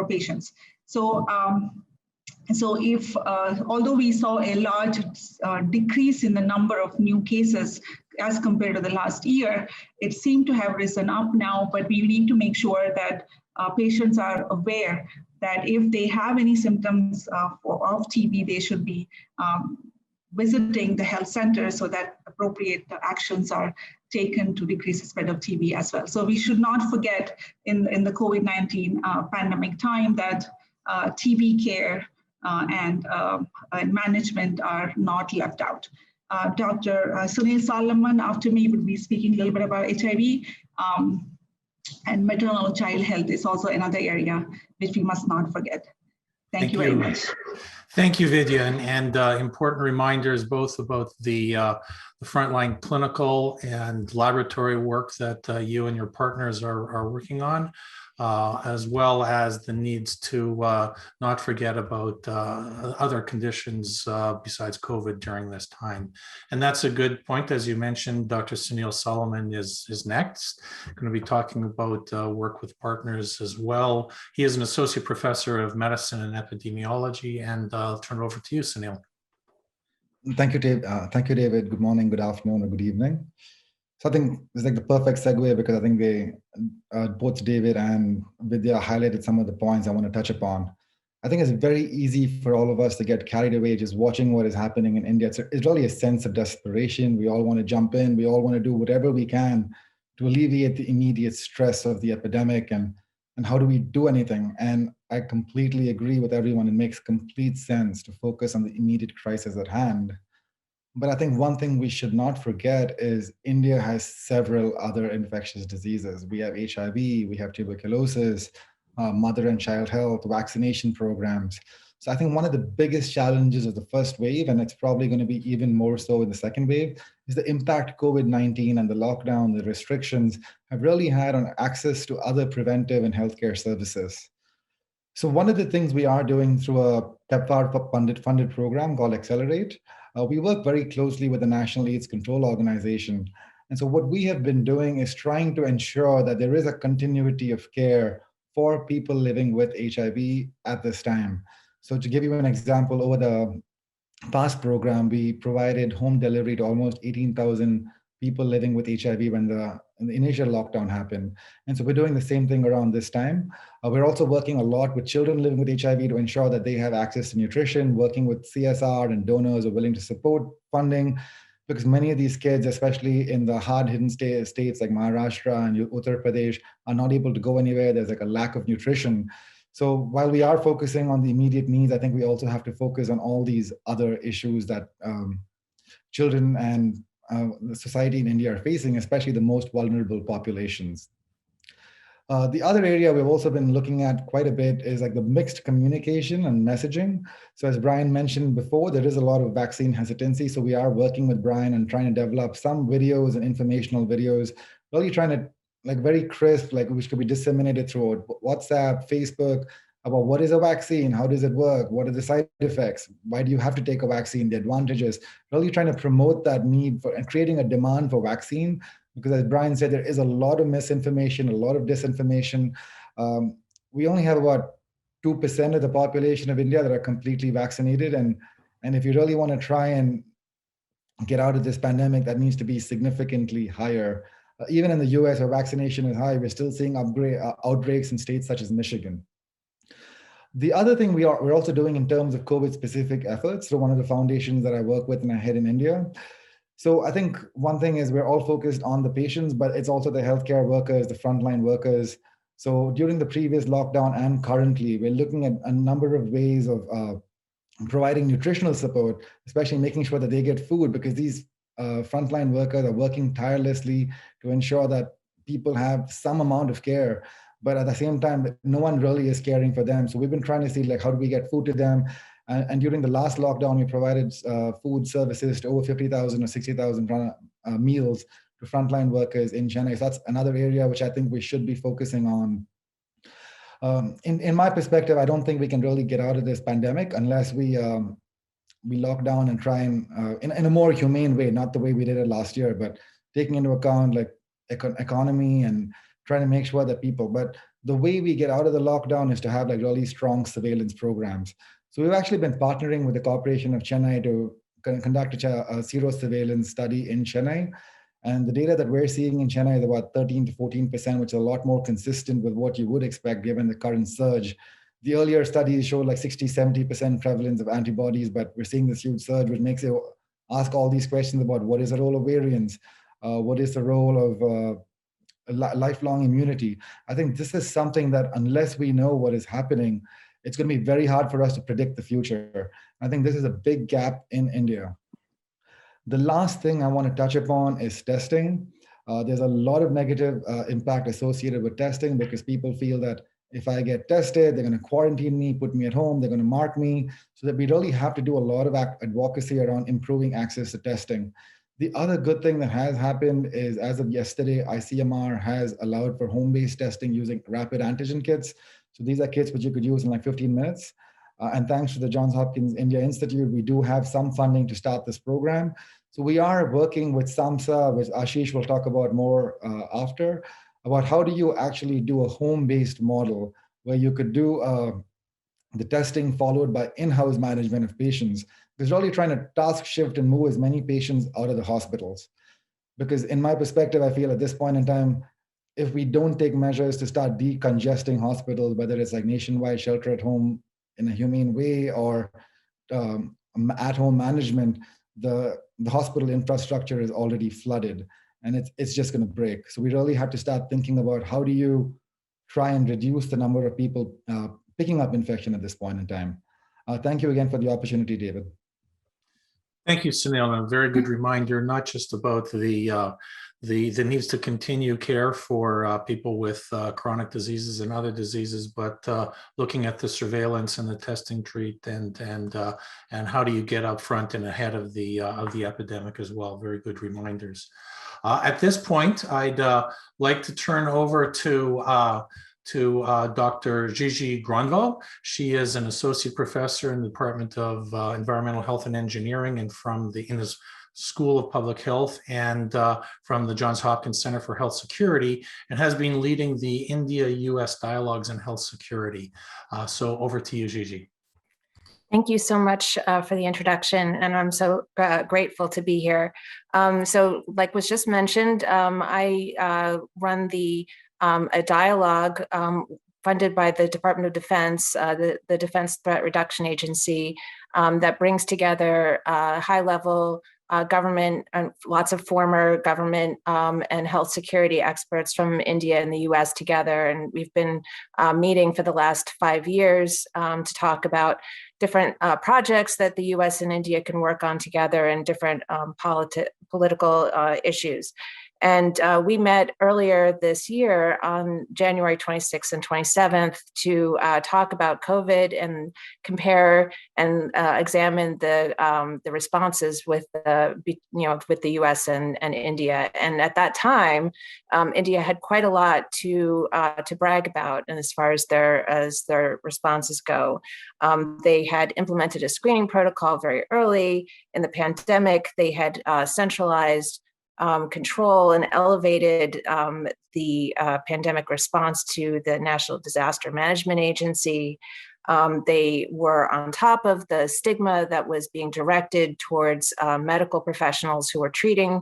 patients. So if, although we saw a large decrease in the number of new cases as compared to the last year, it seemed to have risen up now, but we need to make sure that patients are aware that if they have any symptoms of TB, they should be visiting the health center so that appropriate actions are taken to decrease the spread of TB as well. So we should not forget in the COVID-19 pandemic time that TB care and management are not left out. Dr. Sunil Solomon after me would be speaking a little bit about HIV. And maternal child health is also another area which we must not forget. Thank you very much. Thank you, Vidya, and important reminders both about the frontline clinical and laboratory work that you and your partners are working on, as well as the needs to not forget about other conditions besides COVID during this time. And that's a good point. As you mentioned, Dr. Sunil Solomon is next, going to be talking about work with partners as well. He is an associate professor of medicine and epidemiology, and I'll turn it over to you, Sunil. Thank you, Dave. Thank you, David. Good morning, good afternoon, or good evening. So I think it's like the perfect segue, because I think they, both David and Vidya highlighted some of the points I want to touch upon. I think it's very easy for all of us to get carried away just watching what is happening in India. It's really a sense of desperation. We all want to jump in. We all want to do whatever we can to alleviate the immediate stress of the epidemic, and how do we do anything? And I completely agree with everyone. It makes complete sense to focus on the immediate crisis at hand. But I think one thing we should not forget is India has several other infectious diseases. We have HIV, we have tuberculosis, mother and child health, vaccination programs. So I think one of the biggest challenges of the first wave, and it's probably going to be even more so in the second wave, is the impact COVID-19 and the lockdown, the restrictions have really had on access to other preventive and healthcare services. So one of the things we are doing through a PEPFAR funded program called Accelerate, we work very closely with the National AIDS Control Organization. And so what we have been doing is trying to ensure that there is a continuity of care for people living with HIV at this time. So to give you an example, over the past program, we provided home delivery to almost 18,000 people living with HIV when the initial lockdown happened. And so we're doing the same thing around this time. We're also working a lot with children living with HIV to ensure that they have access to nutrition, working with CSR and donors who are willing to support funding, because many of these kids, especially in the hard-hidden states like Maharashtra and Uttar Pradesh, are not able to go anywhere. There's like a lack of nutrition. So while we are focusing on the immediate needs, I think we also have to focus on all these other issues that children and the society in India are facing, especially the most vulnerable populations. The other area we've also been looking at quite a bit is like the mixed communication and messaging. So as Brian mentioned before, there is a lot of vaccine hesitancy. So we are working with Brian and trying to develop some videos and informational videos, really trying to like very crisp, like which could be disseminated through WhatsApp, Facebook, about what is a vaccine, how does it work, what are the side effects, why do you have to take a vaccine, the advantages, really trying to promote that need for and creating a demand for vaccine. Because as Brian said, there is a lot of misinformation, a lot of disinformation. We only have about 2% of the population of India that are completely vaccinated. And if you really want to try and get out of this pandemic, that needs to be significantly higher. Even in the US, where vaccination is high, we're still seeing outbreaks in states such as Michigan. The other thing we're also doing in terms of COVID-specific efforts, so one of the foundations that I work with and I head in India. So I think one thing is we're all focused on the patients, but it's also the healthcare workers, the frontline workers. So during the previous lockdown and currently, we're looking at a number of ways of providing nutritional support, especially making sure that they get food, because these frontline workers are working tirelessly to ensure that people have some amount of care. But at the same time, no one really is caring for them. So we've been trying to see like, how do we get food to them? And during the last lockdown, we provided food services to over 50,000 or 60,000 meals to frontline workers in Chennai. So that's another area which I think we should be focusing on. In my perspective, I don't think we can really get out of this pandemic unless we lock down and try and, in a more humane way, not the way we did it last year, but taking into account like economy and trying to make sure that people, but the way we get out of the lockdown is to have like really strong surveillance programs. So we've actually been partnering with the Corporation of Chennai to conduct a sero-surveillance study in Chennai. And the data that we're seeing in Chennai is about 13 to 14%, which is a lot more consistent with what you would expect given the current surge. The earlier studies showed like 60, 70% prevalence of antibodies, but we're seeing this huge surge, which makes you ask all these questions about what is the role of variants? What is the role of lifelong immunity? I think this is something that unless we know what is happening, it's going to be very hard for us to predict the future. I think this is a big gap in India. The last thing I want to touch upon is testing. There's a lot of negative impact associated with testing because people feel that if I get tested, they're going to quarantine me, put me at home, they're going to mark me. So that we really have to do a lot of advocacy around improving access to testing. The other good thing that has happened is as of yesterday, ICMR has allowed for home-based testing using rapid antigen kits. So these are kits which you could use in like 15 minutes. And thanks to the Johns Hopkins India Institute, we do have some funding to start this program. So we are working with SAMHSA, which Ashish will talk about more after, about how do you actually do a home-based model where you could do the testing followed by in-house management of patients. Because really trying to task shift and move as many patients out of the hospitals. Because in my perspective, I feel at this point in time, if we don't take measures to start decongesting hospitals, whether it's like nationwide shelter at home in a humane way or at-home management, the hospital infrastructure is already flooded and it's just going to break. So we really have to start thinking about how do you try and reduce the number of people picking up infection at this point in time. Thank you again for the opportunity, David. Thank you, Sunil. A very good reminder, not just about the needs to continue care for people with chronic diseases and other diseases, but looking at the surveillance and the testing, treat, and how do you get up front and ahead of the epidemic as well. Very good reminders. At this point, I'd like to turn over to Dr. Gigi Gronvall. She is an associate professor in the Department of Environmental Health and Engineering and in the School of Public Health and from the Johns Hopkins Center for Health Security, and has been leading the India-US dialogues in health security. So over to you, Gigi. Thank you so much for the introduction, and I'm so grateful to be here. So like was just mentioned, I run a dialogue funded by the Department of Defense, the Defense Threat Reduction Agency, that brings together high-level government and lots of former government and health security experts from India and the US together. And we've been meeting for the last 5 years to talk about different projects that the US and India can work on together and different political issues. And we met earlier this year on January 26th and 27th to talk about COVID and compare and examine the responses with with the U.S. and India. And at that time, India had quite a lot to brag about, and as far as their responses go, they had implemented a screening protocol very early in the pandemic. They had centralized control and elevated the pandemic response to the National Disaster Management Agency. They were on top of the stigma that was being directed towards medical professionals who were treating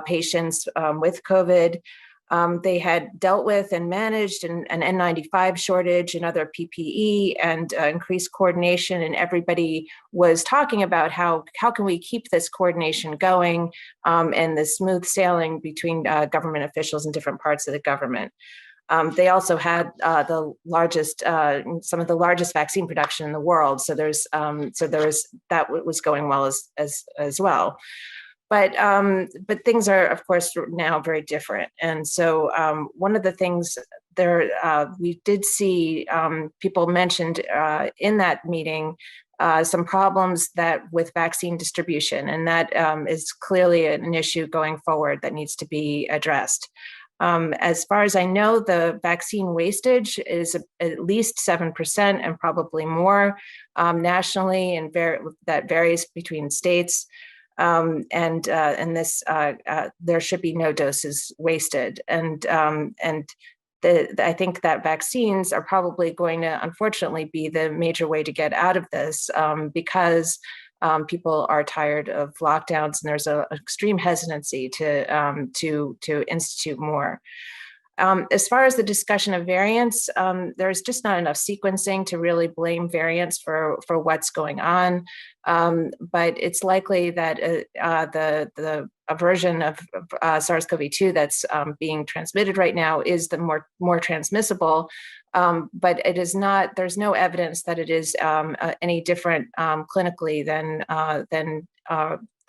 patients with COVID. They had dealt with and managed an N95 shortage and other PPE and increased coordination, and everybody was talking about how can we keep this coordination going and the smooth sailing between government officials in different parts of the government. They also had some of the largest vaccine production in the world, so that was going well as well. But things are, of course, now very different. And so one of the things we did see people mentioned in that meeting some problems with vaccine distribution, and that is clearly an issue going forward that needs to be addressed. As far as I know, the vaccine wastage is at least 7% and probably more nationally, and that varies between states. And this there should be no doses wasted, and I think that vaccines are probably going to, unfortunately, be the major way to get out of this because people are tired of lockdowns, and there's an extreme hesitancy to institute more. As far as the discussion of variants, there's just not enough sequencing to really blame variants for what's going on. But it's likely that the version of SARS-CoV-2 that's being transmitted right now is the more transmissible. But it is not. There's no evidence that it is any different clinically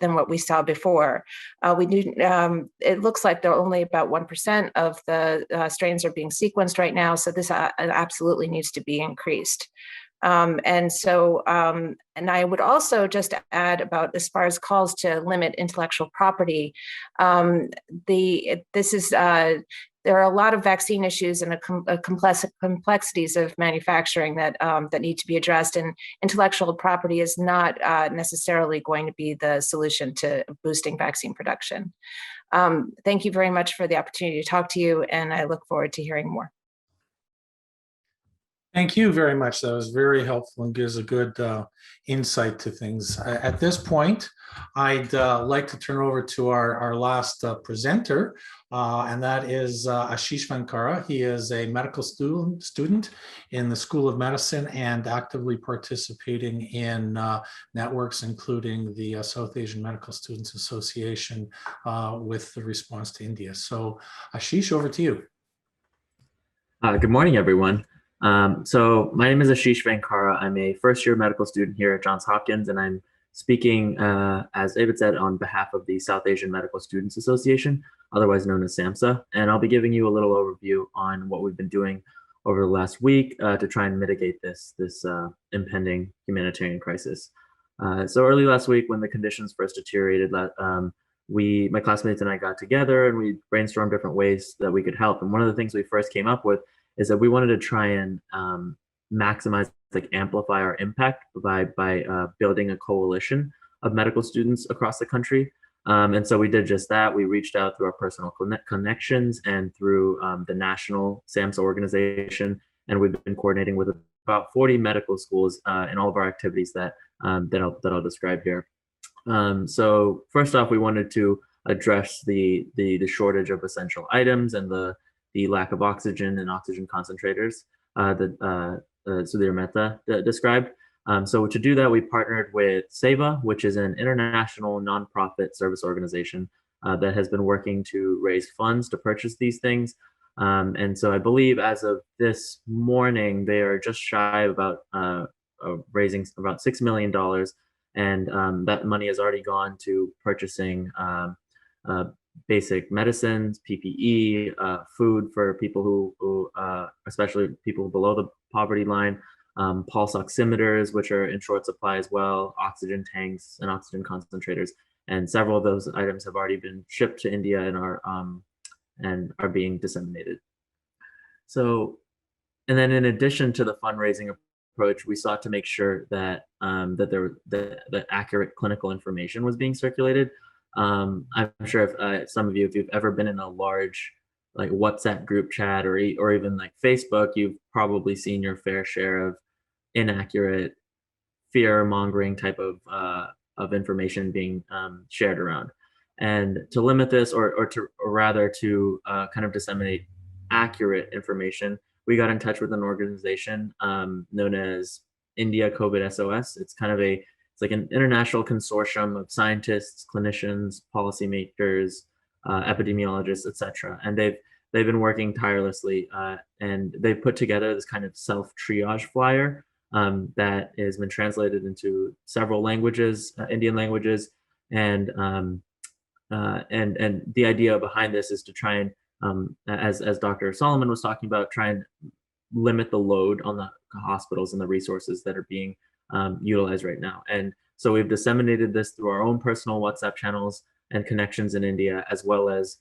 than what we saw before. It looks like there are only about 1% of the strains are being sequenced right now, so this absolutely needs to be increased. And I would also just add about, as far as calls to limit intellectual property, there are a lot of vaccine issues and complexities of manufacturing that need to be addressed, and intellectual property is not necessarily going to be the solution to boosting vaccine production. Thank you very much for the opportunity to talk to you, and I look forward to hearing more. Thank you very much. That was very helpful and gives a good insight to things. At this point, I'd like to turn over to our last presenter, and that is Ashish Vankara. He is a medical student in the School of Medicine and actively participating in networks, including the South Asian Medical Students Association with the response to India. So Ashish, over to you. Good morning, everyone. So my name is Ashish Vankara. I'm a first-year medical student here at Johns Hopkins, and I'm speaking, as David said, on behalf of the South Asian Medical Students Association, otherwise known as SAMHSA. And I'll be giving you a little overview on what we've been doing over the last week to try and mitigate this impending humanitarian crisis. So early last week, when the conditions first deteriorated, my classmates and I got together and we brainstormed different ways that we could help. And one of the things we first came up with is that we wanted to try and maximize, amplify our impact by building a coalition of medical students across the country. And so we did just that. We reached out through our personal connections and through the national SAMHSA organization, and we've been coordinating with about 40 medical schools in all of our activities that I'll describe here. So first off, we wanted to address the shortage of essential items and the lack of oxygen and oxygen concentrators that Sudhir Mehta described. So to do that, we partnered with SEVA, which is an international nonprofit service organization that has been working to raise funds to purchase these things. And so I believe as of this morning, they are just shy of about raising about $6 million. And that money has already gone to purchasing basic medicines, PPE, food for people who especially people below the poverty line, pulse oximeters, which are in short supply as well, oxygen tanks and oxygen concentrators. And several of those items have already been shipped to India and are being disseminated. So, and then in addition to the fundraising approach, we sought to make sure that that accurate clinical information was being circulated. I'm sure if some of you, if you've ever been in a large like WhatsApp group chat or even like Facebook, you've probably seen your fair share of inaccurate, fear-mongering type of information being shared around. And to limit this, or rather to kind of disseminate accurate information, we got in touch with an organization known as India COVID SOS. It's kind of it's like an international consortium of scientists, clinicians, policymakers, epidemiologists, etc. And they've been working tirelessly, and they've put together this kind of self-triage flyer that has been translated into several languages, Indian languages, and the idea behind this is to try and, as Dr. Solomon was talking about, try and limit the load on the hospitals and the resources that are being utilized right now. And so we've disseminated this through our own personal WhatsApp channels and connections in India, as well as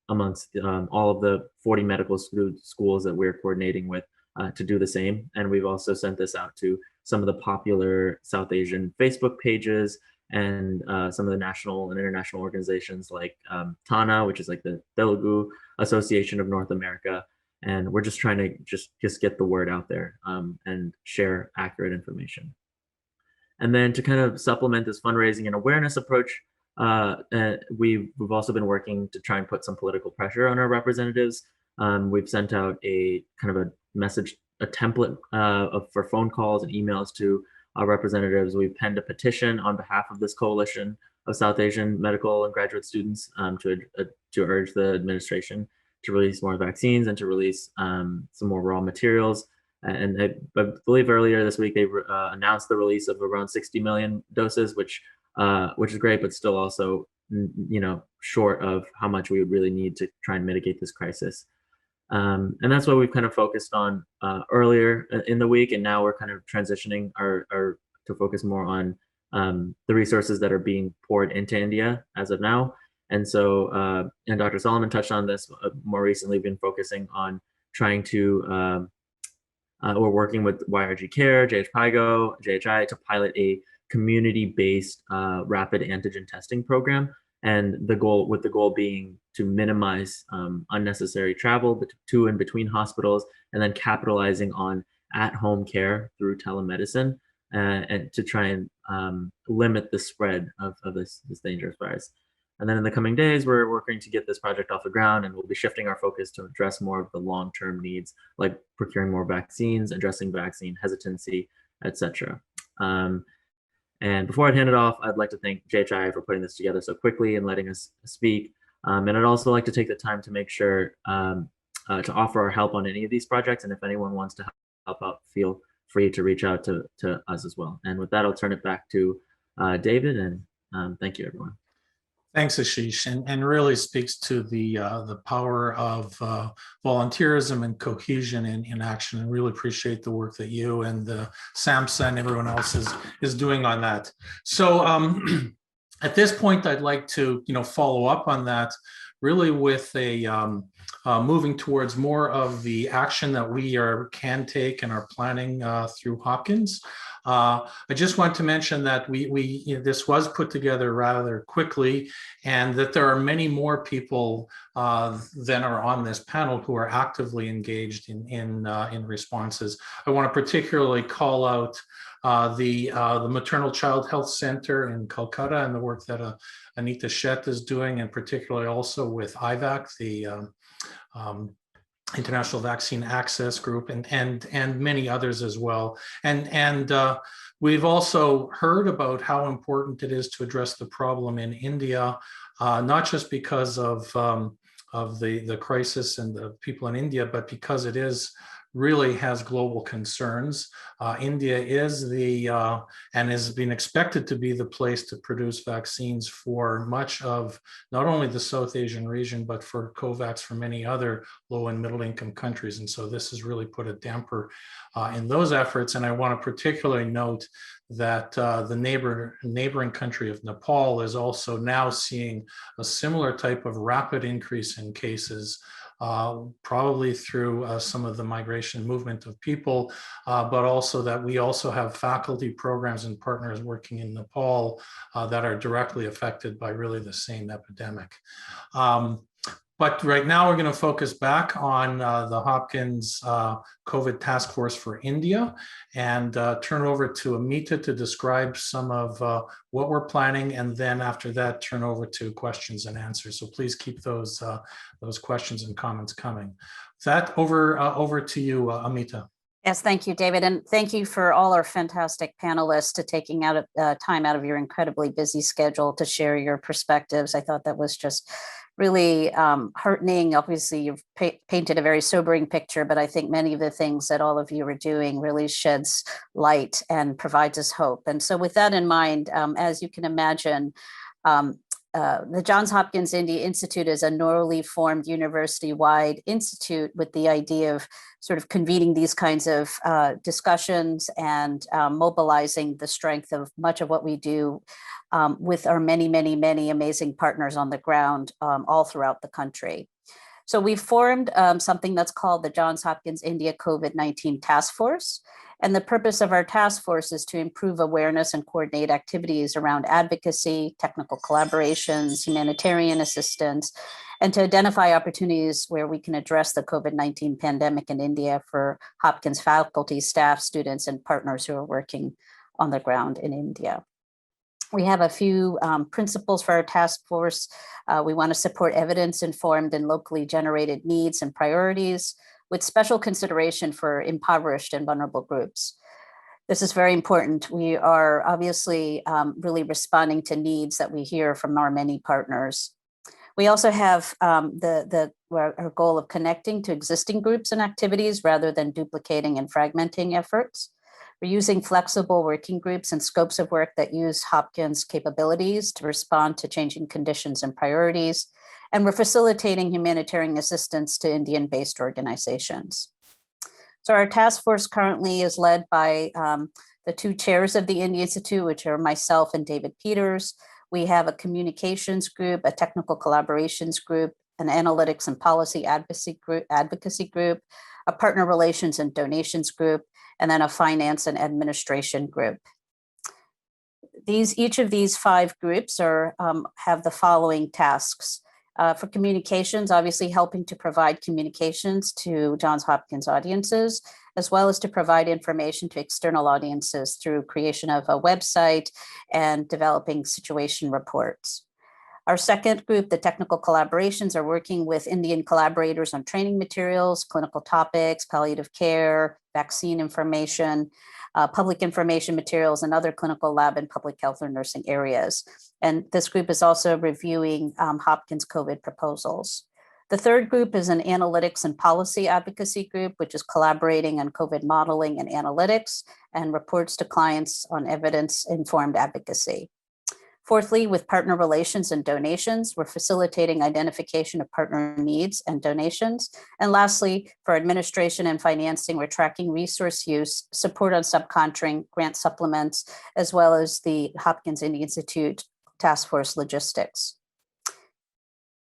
amongst all of the 40 medical schools that we're coordinating with to do the same. And we've also sent this out to some of the popular South Asian Facebook pages and some of the national and international organizations like TANA, which is like the Telugu Association of North America. And we're just trying to just get the word out there and share accurate information. And then to kind of supplement this fundraising and awareness approach, we've also been working to try and put some political pressure on our representatives. We've sent out a kind of a message, a template for phone calls and emails to our representatives. We've penned a petition on behalf of this coalition of South Asian medical and graduate students to urge the administration to release more vaccines and to release some more raw materials. And I believe earlier this week they announced the release of around 60 million doses, which is great, but still also, short of how much we would really need to try and mitigate this crisis. And that's what we've kind of focused on earlier in the week, and now we're kind of transitioning to focus more on the resources that are being poured into India as of now. And so, and Dr. Solomon touched on this, more recently been focusing on trying to, we're working with YRG Care, JHI to pilot a community-based rapid antigen testing program. And the goal being to minimize unnecessary travel to and between hospitals, and then capitalizing on at-home care through telemedicine, and to try and limit the spread of this dangerous virus. And then in the coming days, we're working to get this project off the ground, and we'll be shifting our focus to address more of the long-term needs, like procuring more vaccines, addressing vaccine hesitancy, etc. And before I hand it off, I'd like to thank JHI for putting this together so quickly and letting us speak. And I'd also like to take the time to make sure to offer our help on any of these projects. And if anyone wants to help out, feel free to reach out to us as well. And with that, I'll turn it back to David, and thank you, everyone. Thanks, Ashish, and really speaks to the power of volunteerism and cohesion in action. And really appreciate the work that you and SAMHSA and everyone else is doing on that. So at this point, I'd like to follow up on that, really with a moving towards more of the action that we can take and are planning through Hopkins. I just want to mention that this was put together rather quickly, and that there are many more people than are on this panel who are actively engaged in responses. I want to particularly call out the Maternal Child Health Center in Calcutta and the work that Anita Shet is doing, and particularly also with IVAC, the International Vaccine Access Group, and many others as well. And we've also heard about how important it is to address the problem in India, not just because of the crisis and the people in India, but because it is really has global concerns. India is and has been expected to be the place to produce vaccines for much of not only the South Asian region, but for COVAX for many other low and middle income countries. And so this has really put a damper in those efforts. And I want to particularly note that the neighboring country of Nepal is also now seeing a similar type of rapid increase in cases, probably through some of the migration movement of people, but also that we also have faculty programs and partners working in Nepal that are directly affected by really the same epidemic. But right now we're going to focus back on the Hopkins COVID task force for India and turn over to Amita to describe some of what we're planning, and then after that turn over to questions and answers. So please keep those questions and comments coming. With that, over to you, Amita. Yes, thank you, David. And thank you for all our fantastic panelists to taking out time out of your incredibly busy schedule to share your perspectives. I thought that was just really heartening. Obviously, you've painted a very sobering picture, but I think many of the things that all of you are doing really sheds light and provides us hope. And so with that in mind, as you can imagine, the Johns Hopkins India Institute is a newly formed university-wide institute with the idea of sort of convening these kinds of discussions and mobilizing the strength of much of what we do with our many, many, many amazing partners on the ground all throughout the country. So we formed something that's called the Johns Hopkins India COVID-19 Task Force. And the purpose of our task force is to improve awareness and coordinate activities around advocacy, technical collaborations, humanitarian assistance, and to identify opportunities where we can address the COVID-19 pandemic in India for Hopkins faculty, staff, students, and partners who are working on the ground in India. We have a few principles for our task force. We want to support evidence-informed and locally generated needs and priorities, with special consideration for impoverished and vulnerable groups. This is very important. We are obviously really responding to needs that we hear from our many partners. We also have our goal of connecting to existing groups and activities rather than duplicating and fragmenting efforts. We're using flexible working groups and scopes of work that use Hopkins capabilities to respond to changing conditions and priorities. And we're facilitating humanitarian assistance to Indian-based organizations. So our task force currently is led by the two chairs of the India Institute, which are myself and David Peters. We have a communications group, a technical collaborations group, an analytics and policy advocacy group, a partner relations and donations group, and then a finance and administration group. Each of these 5 groups have the following tasks. For communications, obviously helping to provide communications to Johns Hopkins audiences, as well as to provide information to external audiences through creation of a website and developing situation reports. Our second group, the technical collaborations, are working with Indian collaborators on training materials, clinical topics, palliative care, vaccine information, public information materials, and other clinical lab and public health or nursing areas. And this group is also reviewing Hopkins COVID proposals. The third group is an analytics and policy advocacy group, which is collaborating on COVID modeling and analytics and reports to clients on evidence-informed advocacy. Fourthly, with partner relations and donations, we're facilitating identification of partner needs and donations. And lastly, for administration and financing, we're tracking resource use, support on subcontracting, grant supplements, as well as the Hopkins India Institute Task Force logistics.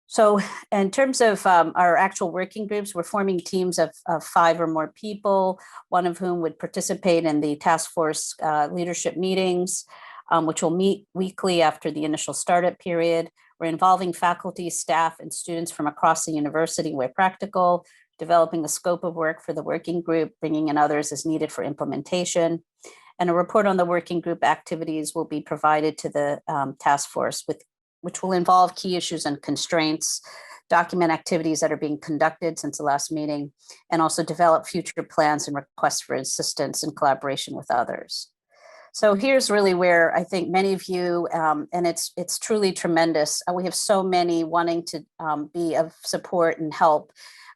So in terms of our actual working groups, we're forming teams of 5 or more people, one of whom would participate in the task force leadership meetings, which will meet weekly after the initial startup period. We're involving faculty, staff, and students from across the university where practical, developing a scope of work for the working group, bringing in others as needed for implementation. And a report on the working group activities will be provided to the task force, which will involve key issues and constraints, document activities that are being conducted since the last meeting, and also develop future plans and requests for assistance in collaboration with others. So here's really where I think many of you, and it's truly tremendous. We have so many wanting to be of support and help.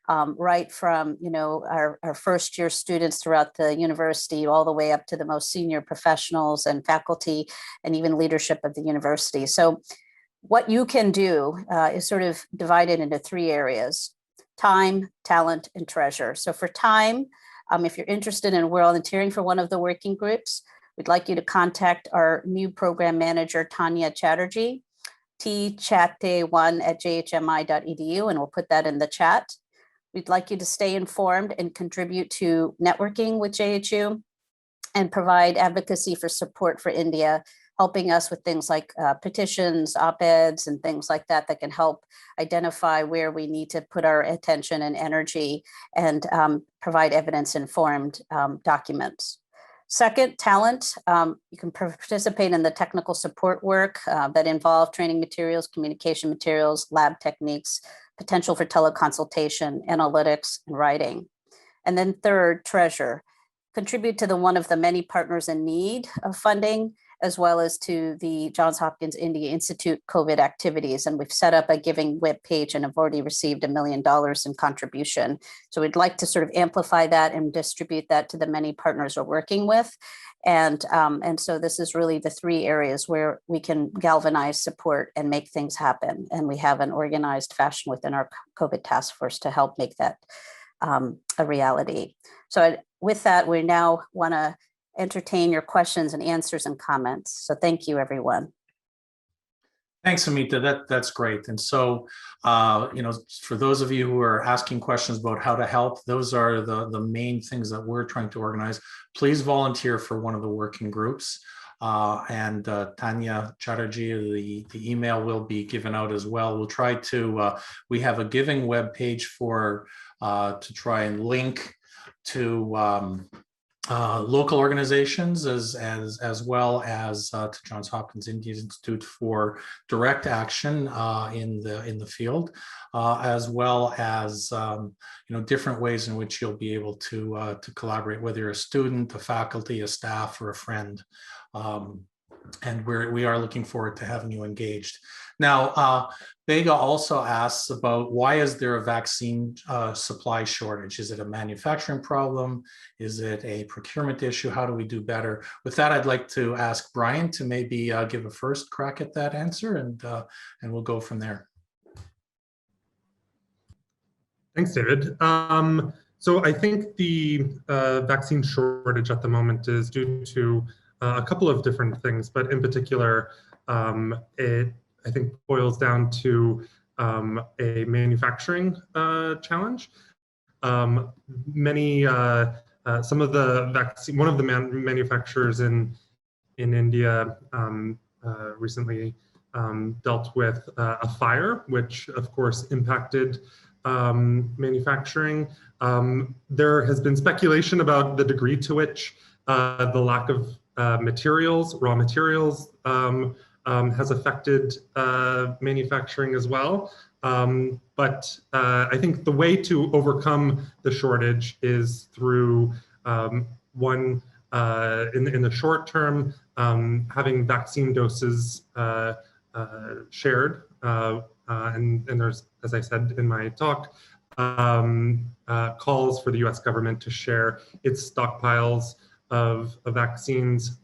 right from, our first year students throughout the university, all the way up to the most senior professionals and faculty, and even leadership of the university. So what you can do is sort of divided into 3 areas: time, talent, and treasure. So for time, if you're interested in volunteering for one of the working groups, we'd like you to contact our new program manager, Tanya Chatterjee, tchatte1@jhmi.edu, and we'll put that in the chat. We'd like you to stay informed and contribute to networking with JHU and provide advocacy for support for India, helping us with things like petitions, op-eds, and things like that that can help identify where we need to put our attention and energy, and provide evidence-informed documents. Second, talent. You can participate in the technical support work that involve training materials, communication materials, lab techniques, potential for teleconsultation, analytics, and writing. And then third, treasure. Contribute to one of the many partners in need of funding, as well as to the Johns Hopkins India Institute COVID activities. And we've set up a giving web page and have already received $1 million in contribution. So we'd like to sort of amplify that and distribute that to the many partners we're working with. And so this is really the 3 areas where we can galvanize support and make things happen. And we have an organized fashion within our COVID task force to help make that a reality. So with that, we now want to entertain your questions and answers and comments. So thank you, everyone. Thanks, Amita. That's great. And so, for those of you who are asking questions about how to help, those are the main things that we're trying to organize. Please volunteer for one of the working groups. And Tanya Chatterjee, the email will be given out as well. We'll try to, we have a giving web page to try and link to local organizations as well as to Johns Hopkins India Institute for direct action in the field, as well as different ways in which you'll be able to collaborate, whether you're a student, a faculty, a staff, or a friend. And we are looking forward to having you engaged. Now, Vega also asks about why is there a vaccine supply shortage? Is it a manufacturing problem? Is it a procurement issue? How do we do better? With that, I'd like to ask Brian to maybe give a first crack at that answer, and we'll go from there. Thanks, David. So I think the vaccine shortage at the moment is due to a couple of different things, but in particular, it I think boils down to a manufacturing challenge. Some of the vaccine, one of the manufacturers in India recently dealt with a fire, which of course impacted manufacturing. There has been speculation about the degree to which the lack of materials, raw materials, has affected manufacturing as well. But I think the way to overcome the shortage is through in the short term, having vaccine doses shared. And there's, as I said in my talk, calls for the US government to share its stockpiles of vaccines,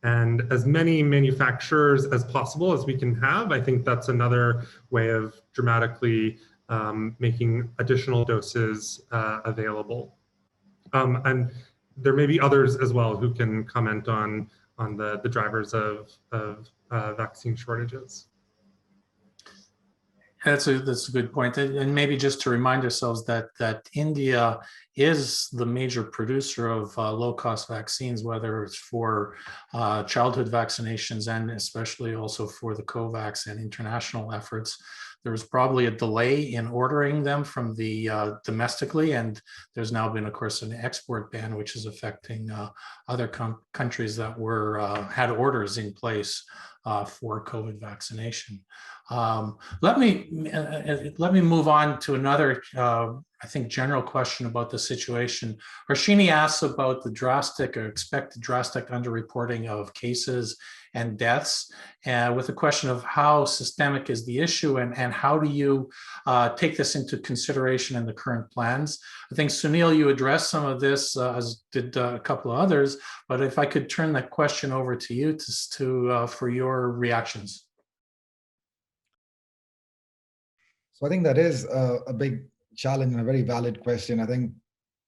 and as many manufacturers as possible as we can have. I think that's another way of dramatically making additional doses available. And there may be others as well who can comment on the drivers of vaccine shortages. That's a good point. And maybe just to remind ourselves that India is the major producer of low-cost vaccines, whether it's for childhood vaccinations and especially also for the COVAX and international efforts. There was probably a delay in ordering them from the domestically, and there's now been, of course, an export ban, which is affecting other countries that had orders in place for COVID vaccination. Let me move on to another, I think, general question about the situation. Harshini asks about the drastic or expected drastic underreporting of cases and deaths, with the question of how systemic is the issue and how do you take this into consideration in the current plans. I think, Sunil, you addressed some of this, as did a couple of others, but if I could turn that question over to you for your reactions. So I think that is a big challenge and a very valid question. I think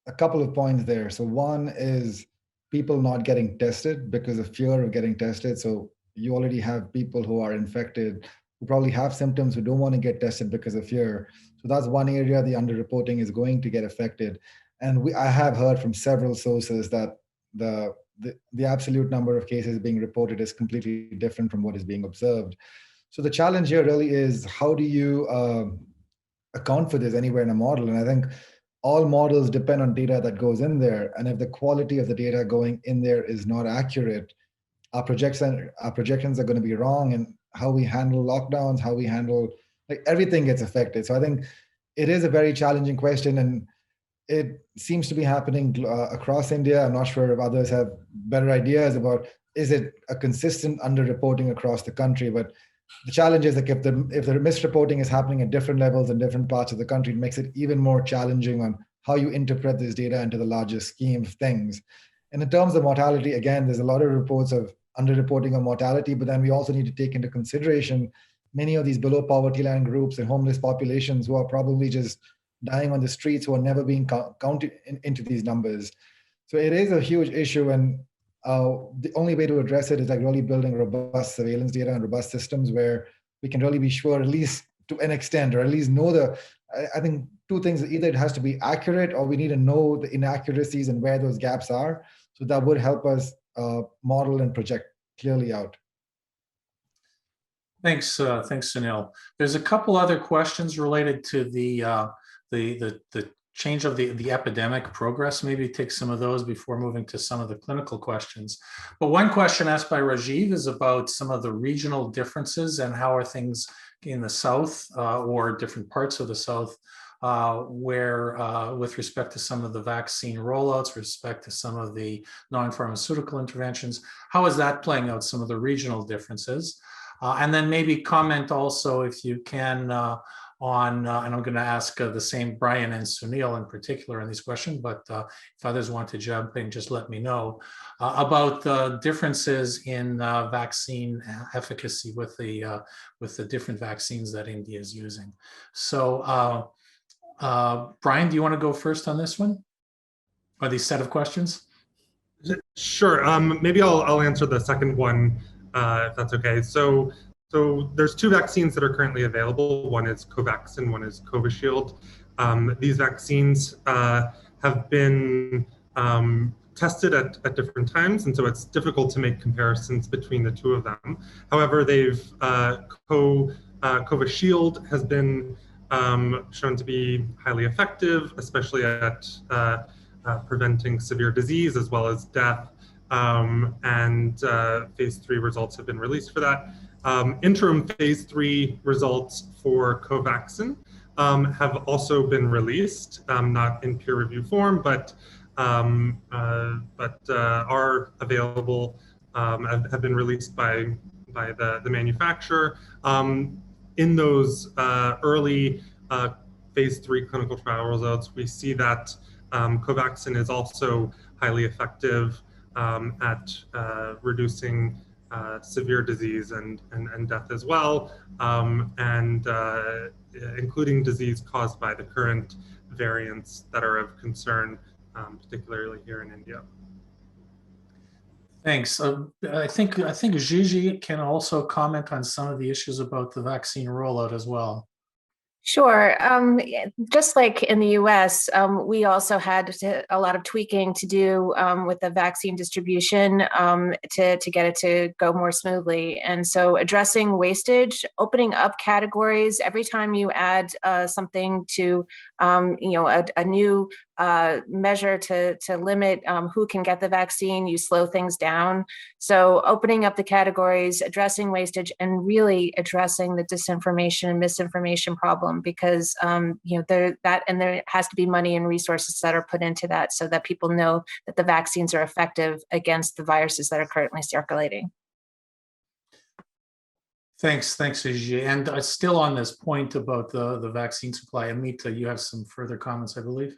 a couple of points there. So one is people not getting tested because of fear of getting tested. So you already have people who are infected, who probably have symptoms, who don't want to get tested because of fear. So that's one area the underreporting is going to get affected. And I have heard from several sources that the absolute number of cases being reported is completely different from what is being observed. So the challenge here really is, how do you account for this anywhere in a model? And I think all models depend on data that goes in there. And if the quality of the data going in there is not accurate, our projections are going to be wrong, and how we handle lockdowns, how we handle, like, everything gets affected. So I think it is a very challenging question, and it seems to be happening across India. I'm not sure if others have better ideas about, is it a consistent underreporting across the country? But the challenge is, like, if the misreporting is happening at different levels in different parts of the country, it makes it even more challenging on how you interpret this data into the larger scheme of things. And in terms of mortality, again, there's a lot of reports of underreporting of mortality, but then we also need to take into consideration many of these below poverty line groups and homeless populations who are probably just dying on the streets, who are never being counted into these numbers. So it is a huge issue, and the only way to address it is like really building robust surveillance data and robust systems where we can really be sure, at least to an extent, or at least know I think two things: either it has to be accurate, or we need to know the inaccuracies and where those gaps are. So that would help us model and project clearly out. Thanks, Sunil. There's a couple other questions related to the change of the epidemic progress. Maybe take some of those before moving to some of the clinical questions. But one question asked by Rajiv is about some of the regional differences and how are things in the South or different parts of the South where with respect to some of the vaccine rollouts, with respect to some of the non-pharmaceutical interventions, how is that playing out, some of the regional differences? And then maybe comment also, if you can, on, and I'm going to ask the same Brian and Sunil in particular in this question, but if others want to jump in, just let me know, about the differences in vaccine efficacy with the different vaccines that India is using. So Brian, do you want to go first on this one, or these set of questions? Sure. Maybe I'll answer the second one, if that's okay. So there's two vaccines that are currently available. One is Covaxin, one is Covishield. These vaccines have been tested at different times, and so it's difficult to make comparisons between the two of them. However, Covishield has been shown to be highly effective, especially at preventing severe disease as well as death. And phase 3 results have been released for that. Interim phase 3 results for Covaxin have also been released, not in peer review form, but are available, have been released by the manufacturer. In those early phase 3 clinical trial results, we see that Covaxin is also highly effective at reducing severe disease and death as well, and including disease caused by the current variants that are of concern, particularly here in India. Thanks. I think Gigi can also comment on some of the issues about the vaccine rollout as well. Sure. Just like in the US, we also had a lot of tweaking to do with the vaccine distribution to get it to go more smoothly. And so addressing wastage, opening up categories, every time you add something to a new measure to limit who can get the vaccine, you slow things down. So opening up the categories, addressing wastage, and really addressing the disinformation and misinformation problem, because there has to be money and resources that are put into that so that people know that the vaccines are effective against the viruses that are currently circulating. Thanks, Ajay. And still on this point about the vaccine supply, Amita, you have some further comments, I believe.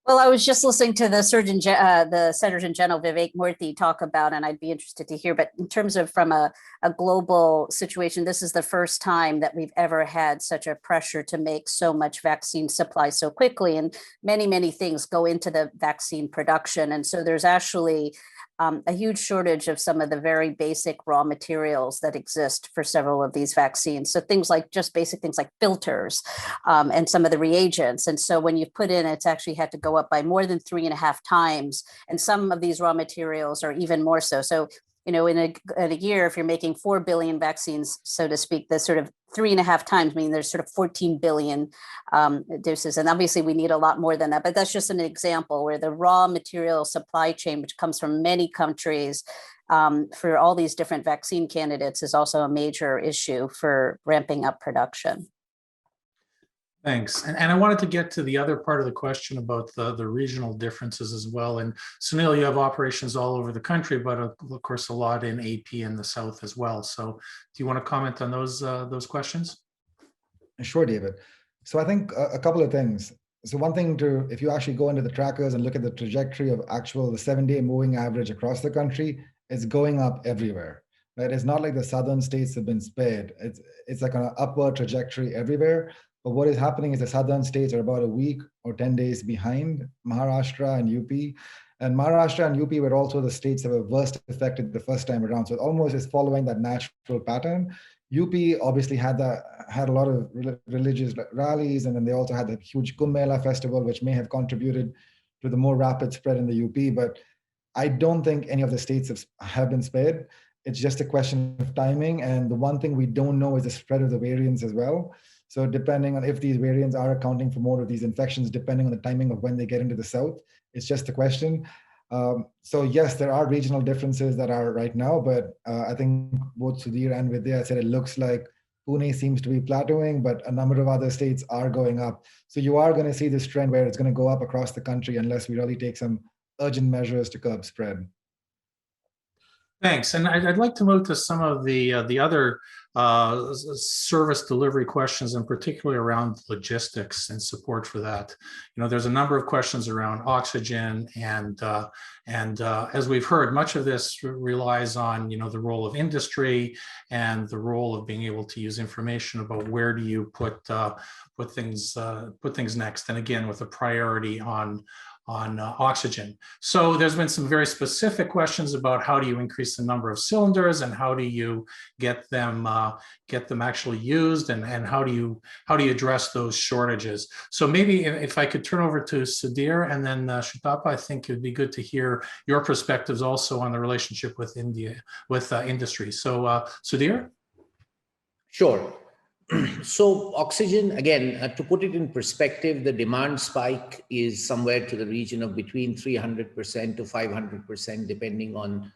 Well, I was just listening to the Surgeon General Vivek Murthy talk about, and I'd be interested to hear. But in terms of from a global situation, this is the first time that we've ever had such a pressure to make so much vaccine supply so quickly, and many things go into the vaccine production, and so there's actually a huge shortage of some of the very basic raw materials that exist for several of these vaccines. So things like just basic things like filters and some of the reagents. And so when you put in, it's actually had to go up by more than 3.5 times. And some of these raw materials are even more so. So, in a year, if you're making 4 billion vaccines, so to speak, the sort of 3.5 times, mean there's sort of 14 billion doses. And obviously we need a lot more than that, but that's just an example where the raw material supply chain, which comes from many countries for all these different vaccine candidates, is also a major issue for ramping up production. Thanks. And I wanted to get to the other part of the question about the regional differences as well. And Sunil, you have operations all over the country, but of course a lot in AP in the South as well. So do you want to comment on those questions? Sure, David. So I think a couple of things. So one thing if you actually go into the trackers and look at the trajectory of the 7-day moving average across the country, it's going up everywhere. Right? It's not like the southern states have been spared. It's like an upward trajectory everywhere. But what is happening is the southern states are about a week or 10 days behind Maharashtra and UP. And Maharashtra and UP were also the states that were worst affected the first time around. So it almost is following that natural pattern. UP obviously had a lot of religious rallies, and then they also had the huge Kumbh Mela festival, which may have contributed to the more rapid spread in the UP. But I don't think any of the states have been spared. It's just a question of timing. And the one thing we don't know is the spread of the variants as well. So depending on if these variants are accounting for more of these infections, depending on the timing of when they get into the South, it's just a question. So yes, there are regional differences that are right now, but I think both Sudhir and Vidya said it looks like Pune seems to be plateauing, but a number of other states are going up. So you are going to see this trend where it's going to go up across the country unless we really take some urgent measures to curb spread. Thanks. And I'd like to move to some of the other service delivery questions, and particularly around logistics and support for that. There's a number of questions around oxygen, and as we've heard, much of this relies on the role of industry and the role of being able to use information about where do you put things next, and again with a priority on oxygen. So there's been some very specific questions about how do you increase the number of cylinders, and how do you get them actually used, and how do you address those shortages. So maybe if I could turn over to Sudhir and then Shutapa, I think it'd be good to hear your perspectives also on the relationship with industry. So Sudhir? Sure. So oxygen, again, to put it in perspective, the demand spike is somewhere to the region of between 300% to 500%, depending on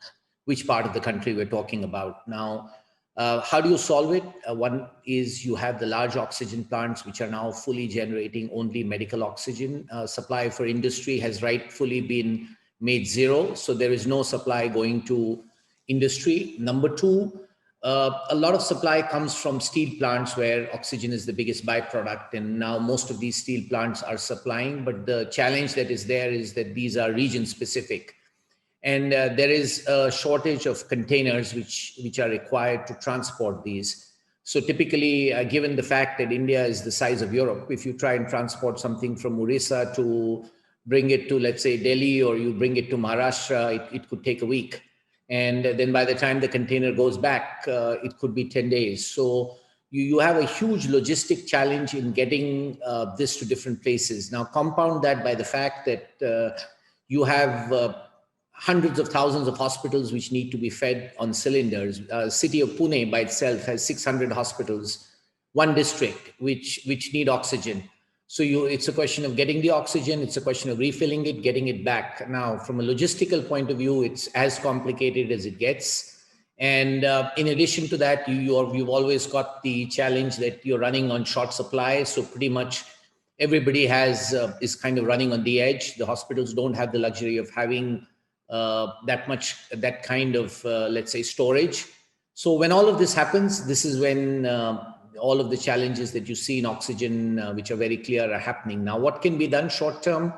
which part of the country we're talking about. Now, how do you solve it? One is you have the large oxygen plants, which are now fully generating only medical oxygen. Supply for industry has rightfully been made zero, so there is no supply going to industry. Number two, a lot of supply comes from steel plants where oxygen is the biggest byproduct, and now most of these steel plants are supplying, but the challenge that is there is that these are region specific, and there is a shortage of containers which are required to transport these. So typically, given the fact that India is the size of Europe, if you try and transport something from Orissa to bring it to, let's say, Delhi, or you bring it to Maharashtra, it could take a week. And then by the time the container goes back, it could be 10 days. So you have a huge logistic challenge in getting this to different places. Now, compound that by the fact that you have hundreds of thousands of hospitals which need to be fed on cylinders. City of Pune by itself has 600 hospitals, one district which need oxygen. So it's a question of getting the oxygen, it's a question of refilling it, getting it back. Now, from a logistical point of view, it's as complicated as it gets. And in addition to that, you've always got the challenge that you're running on short supply. So pretty much everybody is kind of running on the edge. The hospitals don't have the luxury of having that kind of, let's say, storage. So when all of this happens, this is when all of the challenges that you see in oxygen, which are very clear, are happening. Now, what can be done short term?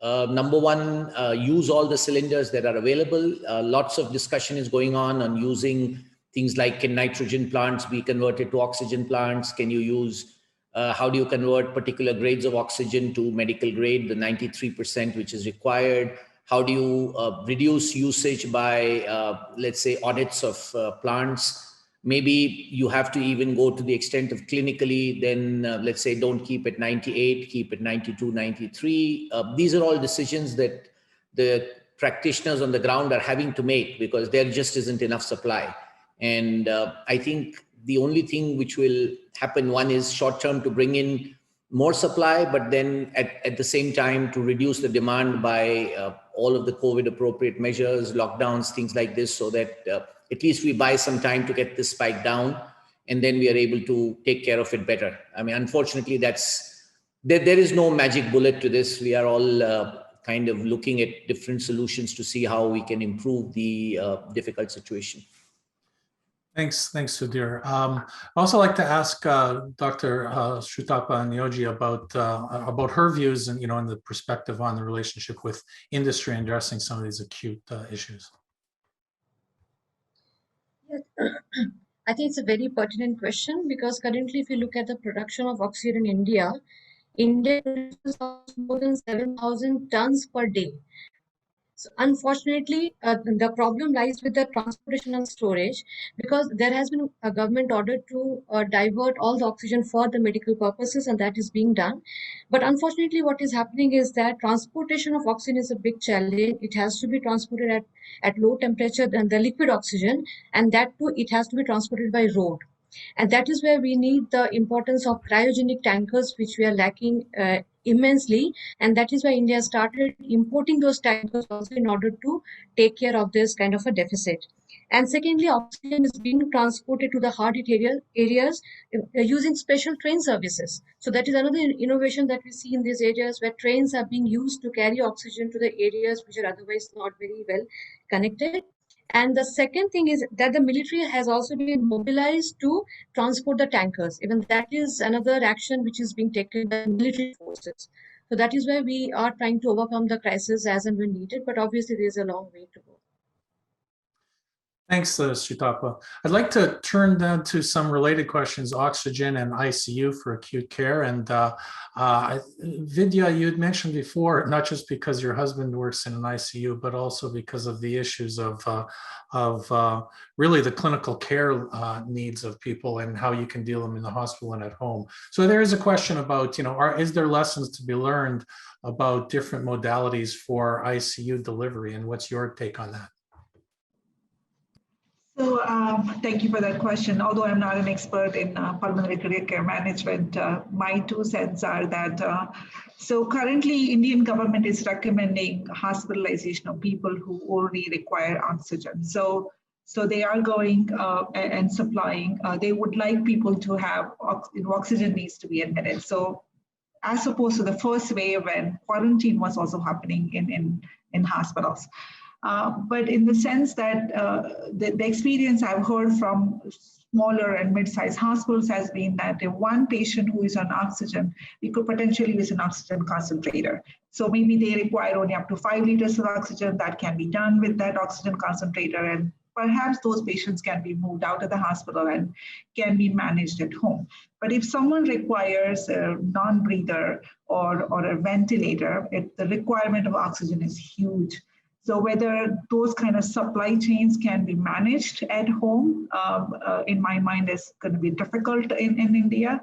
Number one, use all the cylinders that are available. Lots of discussion is going on using things like, can nitrogen plants be converted to oxygen plants? Can you use, how do you convert particular grades of oxygen to medical grade, the 93% which is required? How do you reduce usage by, let's say, audits of plants? Maybe you have to even go to the extent of clinically, then let's say don't keep it 98, keep it 92, 93. These are all decisions that the practitioners on the ground are having to make because there just isn't enough supply. And I think the only thing which will happen, one is short term to bring in more supply, but then at the same time to reduce the demand by all of the COVID appropriate measures, lockdowns, things like this, so that at least we buy some time to get this spike down, and then we are able to take care of it better. I mean, unfortunately, there is no magic bullet to this. We are all kind of looking at different solutions to see how we can improve the difficult situation. Thanks, Sudhir. I'd also like to ask Dr. Shrutapa Neoji about her views and, in the perspective on the relationship with industry and addressing some of these acute issues. Yes. I think it's a very pertinent question because currently, if you look at the production of oxygen in India produces more than 7,000 tons per day. So unfortunately, the problem lies with the transportation and storage because there has been a government order to divert all the oxygen for the medical purposes, and that is being done. But unfortunately, what is happening is that transportation of oxygen is a big challenge. It has to be transported at low temperature than the liquid oxygen, and that too, it has to be transported by road. And that is where we need the importance of cryogenic tankers, which we are lacking immensely. And that is why India started importing those tankers also in order to take care of this kind of a deficit. And secondly, oxygen is being transported to the hard-hit areas using special train services. So that is another innovation that we see in these areas where trains are being used to carry oxygen to the areas which are otherwise not very well connected. And the second thing is that the military has also been mobilized to transport the tankers. Even that is another action which is being taken by military forces. So that is where we are trying to overcome the crisis as and when needed, but obviously there is a long way to go. Thanks, Shrutapa. I'd like to turn down to some related questions, oxygen and ICU for acute care. And Vidya, you had mentioned before, not just because your husband works in an ICU, but also because of the issues of really the clinical care needs of people and how you can deal them in the hospital and at home. So there is a question about, is there lessons to be learned about different modalities for ICU delivery? And what's your take on that? So thank you for that question. Although I'm not an expert in pulmonary critical care management, my 2 cents are that, so currently Indian government is recommending hospitalization of people who already require oxygen. So they are going and supplying, they would like people to have, oxygen needs to be admitted. So as opposed to the first wave when quarantine was also happening in hospitals. But in the sense that the experience I've heard from smaller and mid-sized hospitals has been that if one patient who is on oxygen, we could potentially use an oxygen concentrator. So maybe they require only up to 5 liters of oxygen. That can be done with that oxygen concentrator, and perhaps those patients can be moved out of the hospital and can be managed at home. But if someone requires a non-breather or a ventilator, the requirement of oxygen is huge. So whether those kind of supply chains can be managed at home, in my mind, is going to be difficult in India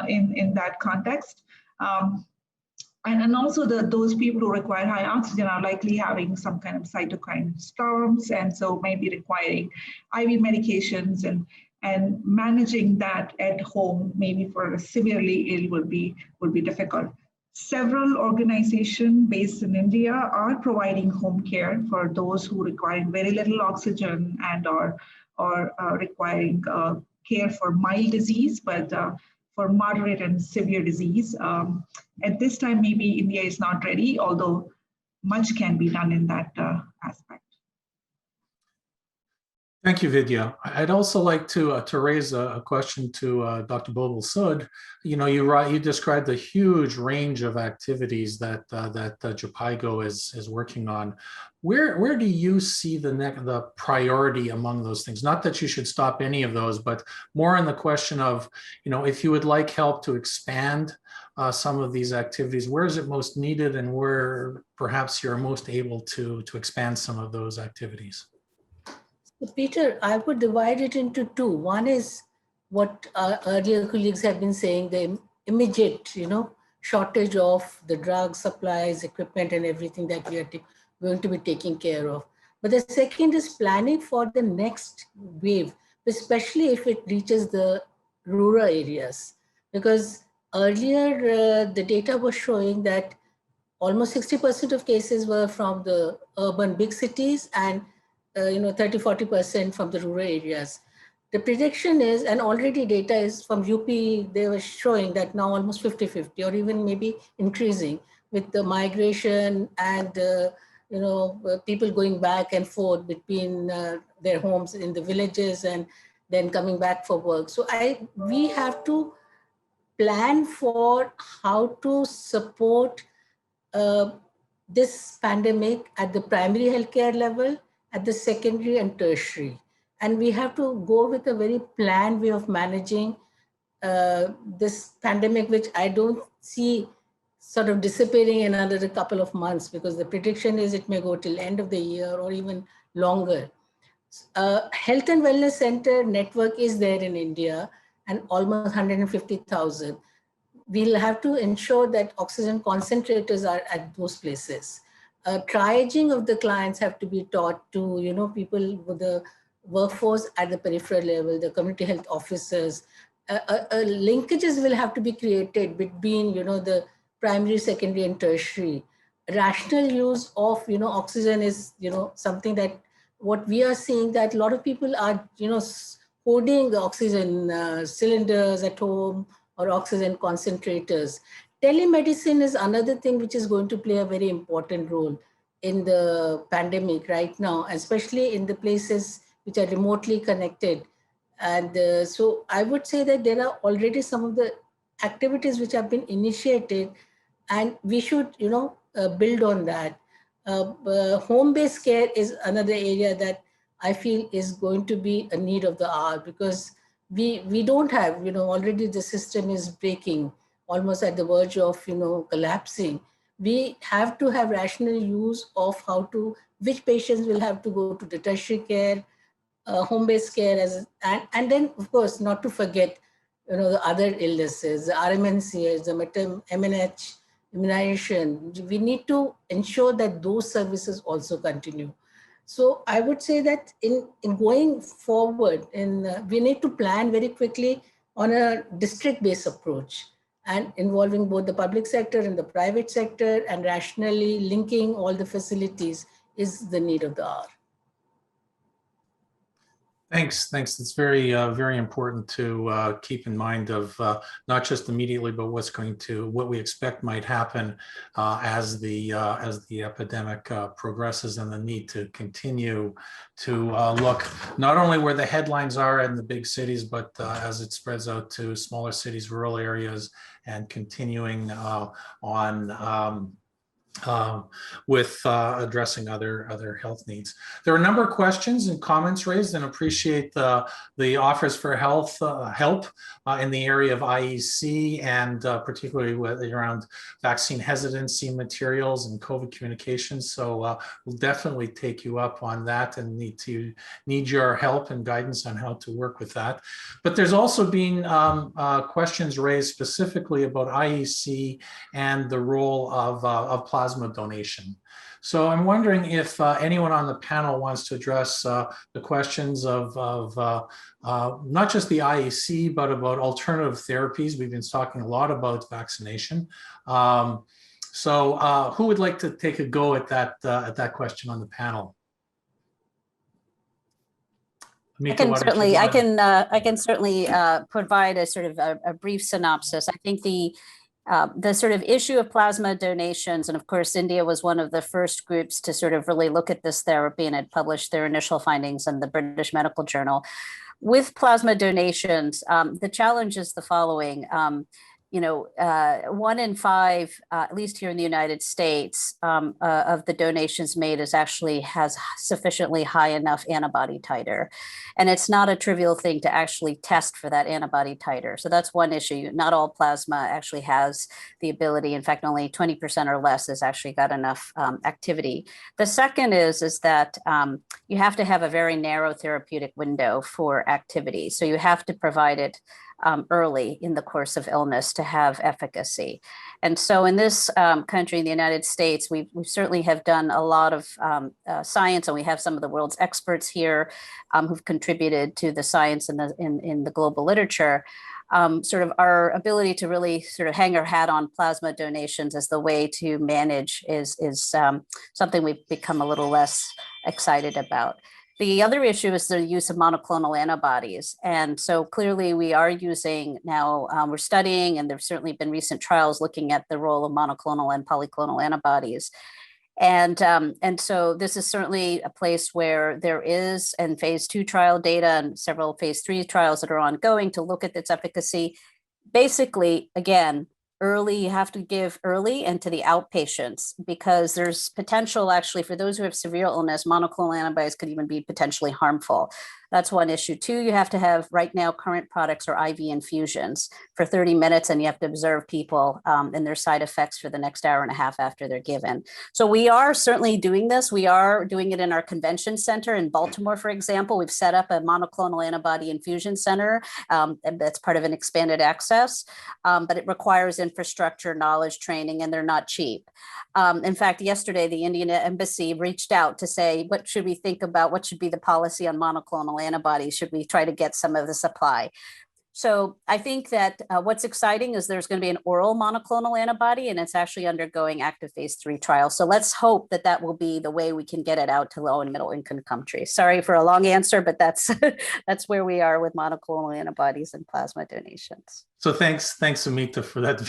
in that context. And also those people who require high oxygen are likely having some kind of cytokine storms, and so maybe requiring IV medications. And and managing that at home, maybe for a severely ill, would be difficult. Several organizations based in India are providing home care for those who require very little oxygen and or requiring care for mild disease, but for moderate and severe disease. At this time, maybe India is not ready, although much can be done in that aspect. Thank you, Vidya. I'd also like to raise a question to Dr. Bobal Sood. You described the huge range of activities that JPIGO is working on. Where do you see the priority among those things? Not that you should stop any of those, but more in the question of, if you would like help to expand some of these activities, where is it most needed, and where perhaps you're most able to expand some of those activities? Peter, I would divide it into two. One is what our earlier colleagues have been saying, the immediate, shortage of the drugs, supplies, equipment, and everything that we are going to be taking care of. But the second is planning for the next wave, especially if it reaches the rural areas. Because earlier, the data was showing that almost 60% of cases were from the urban big cities and 30-40% from the rural areas. The prediction is, and already data is from UP, they were showing that now almost 50-50 or even maybe increasing with the migration and people going back and forth between their homes in the villages and then coming back for work. So we have to plan for how to support this pandemic at the primary healthcare level, at the secondary and tertiary. And we have to go with a very planned way of managing this pandemic, which I don't see sort of disappearing in another couple of months, because the prediction is it may go till end of the year or even longer. Health and Wellness Center network is there in India, and almost 150,000. We'll have to ensure that oxygen concentrators are at those places. Triaging of the clients have to be taught to, people with the workforce at the peripheral level, the community health officers. Linkages will have to be created between, the primary, secondary, and tertiary. Rational use of, oxygen is, something that what we are seeing, that a lot of people are, hoarding the oxygen cylinders at home or oxygen concentrators. Telemedicine is another thing which is going to play a very important role in the pandemic right now, especially in the places which are remotely connected. And so I would say that there are already some of the activities which have been initiated, and we should, build on that. Home-based care is another area that I feel is going to be a need of the hour, because we don't have, already the system is breaking, almost at the verge of, collapsing. We have to have rational use of which patients will have to go to the tertiary care, home-based care, and then, of course, not to forget, the other illnesses, the RMNCH, the MNH, immunization. We need to ensure that those services also continue. So I would say that in going forward, we need to plan very quickly on a district-based approach, and involving both the public sector and the private sector, and rationally linking all the facilities is the need of the hour. Thanks. It's very, very important to keep in mind of not just immediately, but what we expect might happen as the epidemic progresses, and the need to continue to look not only where the headlines are in the big cities, but as it spreads out to smaller cities, rural areas, and continuing on with addressing other health needs. There are a number of questions and comments raised, and appreciate the offers for help in the area of IEC, and particularly around vaccine hesitancy materials and COVID communications. So we'll definitely take you up on that, and need your help and guidance on how to work with that. But there's also been questions raised specifically about IEC and the role of plasma plasma donation. So I'm wondering if anyone on the panel wants to address the questions of not just the IEC, but about alternative therapies. We've been talking a lot about vaccination. So who would like to take a go at that question on the panel? Mika, I can certainly provide a sort of a brief synopsis. I think the sort of issue of plasma donations, and of course, India was one of the first groups to sort of really look at this therapy and had published their initial findings in the British Medical Journal. With plasma donations, the challenge is the following. 1 in 5, at least here in the United States, of the donations made has sufficiently high enough antibody titer. And it's not a trivial thing to actually test for that antibody titer. So that's one issue. Not all plasma actually has the ability. In fact, only 20% or less has actually got enough activity. The second is that you have to have a very narrow therapeutic window for activity. So you have to provide it early in the course of illness to have efficacy. And so in this country, in the United States, we certainly have done a lot of science, and we have some of the world's experts here who've contributed to the science in the global literature. Sort of our ability to really sort of hang our hat on plasma donations as the way to manage is something we've become a little less excited about. The other issue is the use of monoclonal antibodies. And so clearly we are using now, we're studying, and there's certainly been recent trials looking at the role of monoclonal and polyclonal antibodies. And so this is certainly a place where there is phase 2 trial data and several phase 3 trials that are ongoing to look at its efficacy. Basically, again, you have to give early and to the outpatients, because there's potential actually for those who have severe illness, monoclonal antibodies could even be potentially harmful. That's one issue. 2, you have to have right now current products or IV infusions for 30 minutes, and you have to observe people and their side effects for the next hour and a half after they're given. So we are certainly doing this. We are doing it in our convention center in Baltimore, for example. We've set up a monoclonal antibody infusion center, and that's part of an expanded access, but it requires infrastructure, knowledge, training, and they're not cheap. In fact, yesterday, the Indian embassy reached out to say, what should we think about? What should be the policy on monoclonal antibodies? Should we try to get some of the supply? So I think that what's exciting is there's going to be an oral monoclonal antibody, and it's actually undergoing active phase 3 trials. So let's hope that that will be the way we can get it out to low and middle income countries. Sorry for a long answer, but that's where we are with monoclonal antibodies and plasma donations. So thanks, Amita, for that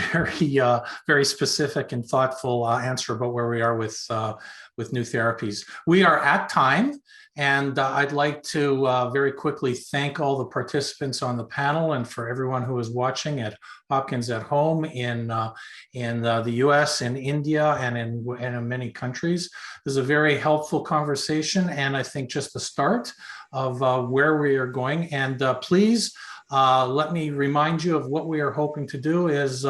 very specific and thoughtful answer about where we are with new therapies. We are at time. And I'd like to very quickly thank all the participants on the panel, and for everyone who is watching at Hopkins at Home in the US, in India, and in many countries. This is a very helpful conversation, and I think just the start of where we are going. And please, let me remind you of what we are hoping to do is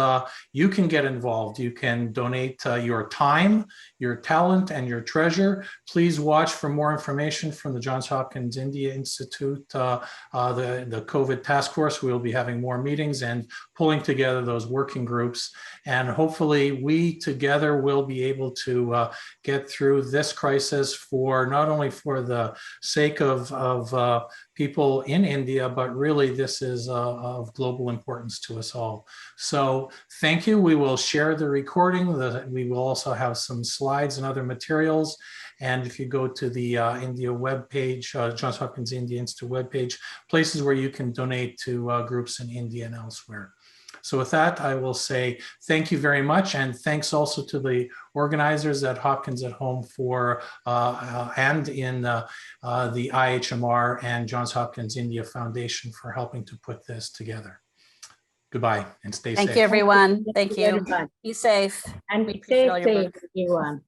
you can get involved. You can donate your time, your talent, and your treasure. Please watch for more information from the Johns Hopkins India Institute, the COVID task force. We'll be having more meetings and pulling together those working groups. And hopefully we together will be able to get through this crisis for not only for the sake of people in India, but really this is of global importance to us all. So thank you. We will share the recording. We will also have some slides and other materials. And if you go to the India webpage, Johns Hopkins India Institute webpage, places where you can donate to groups in India and elsewhere. So with that, I will say thank you very much. And thanks also to the organizers at Hopkins at Home for, and in the IHMR and Johns Hopkins India Foundation for helping to put this together. Goodbye and stay safe. Thank you, everyone. Thank you. Very much. Be safe. And We stay appreciate all your safe, everyone.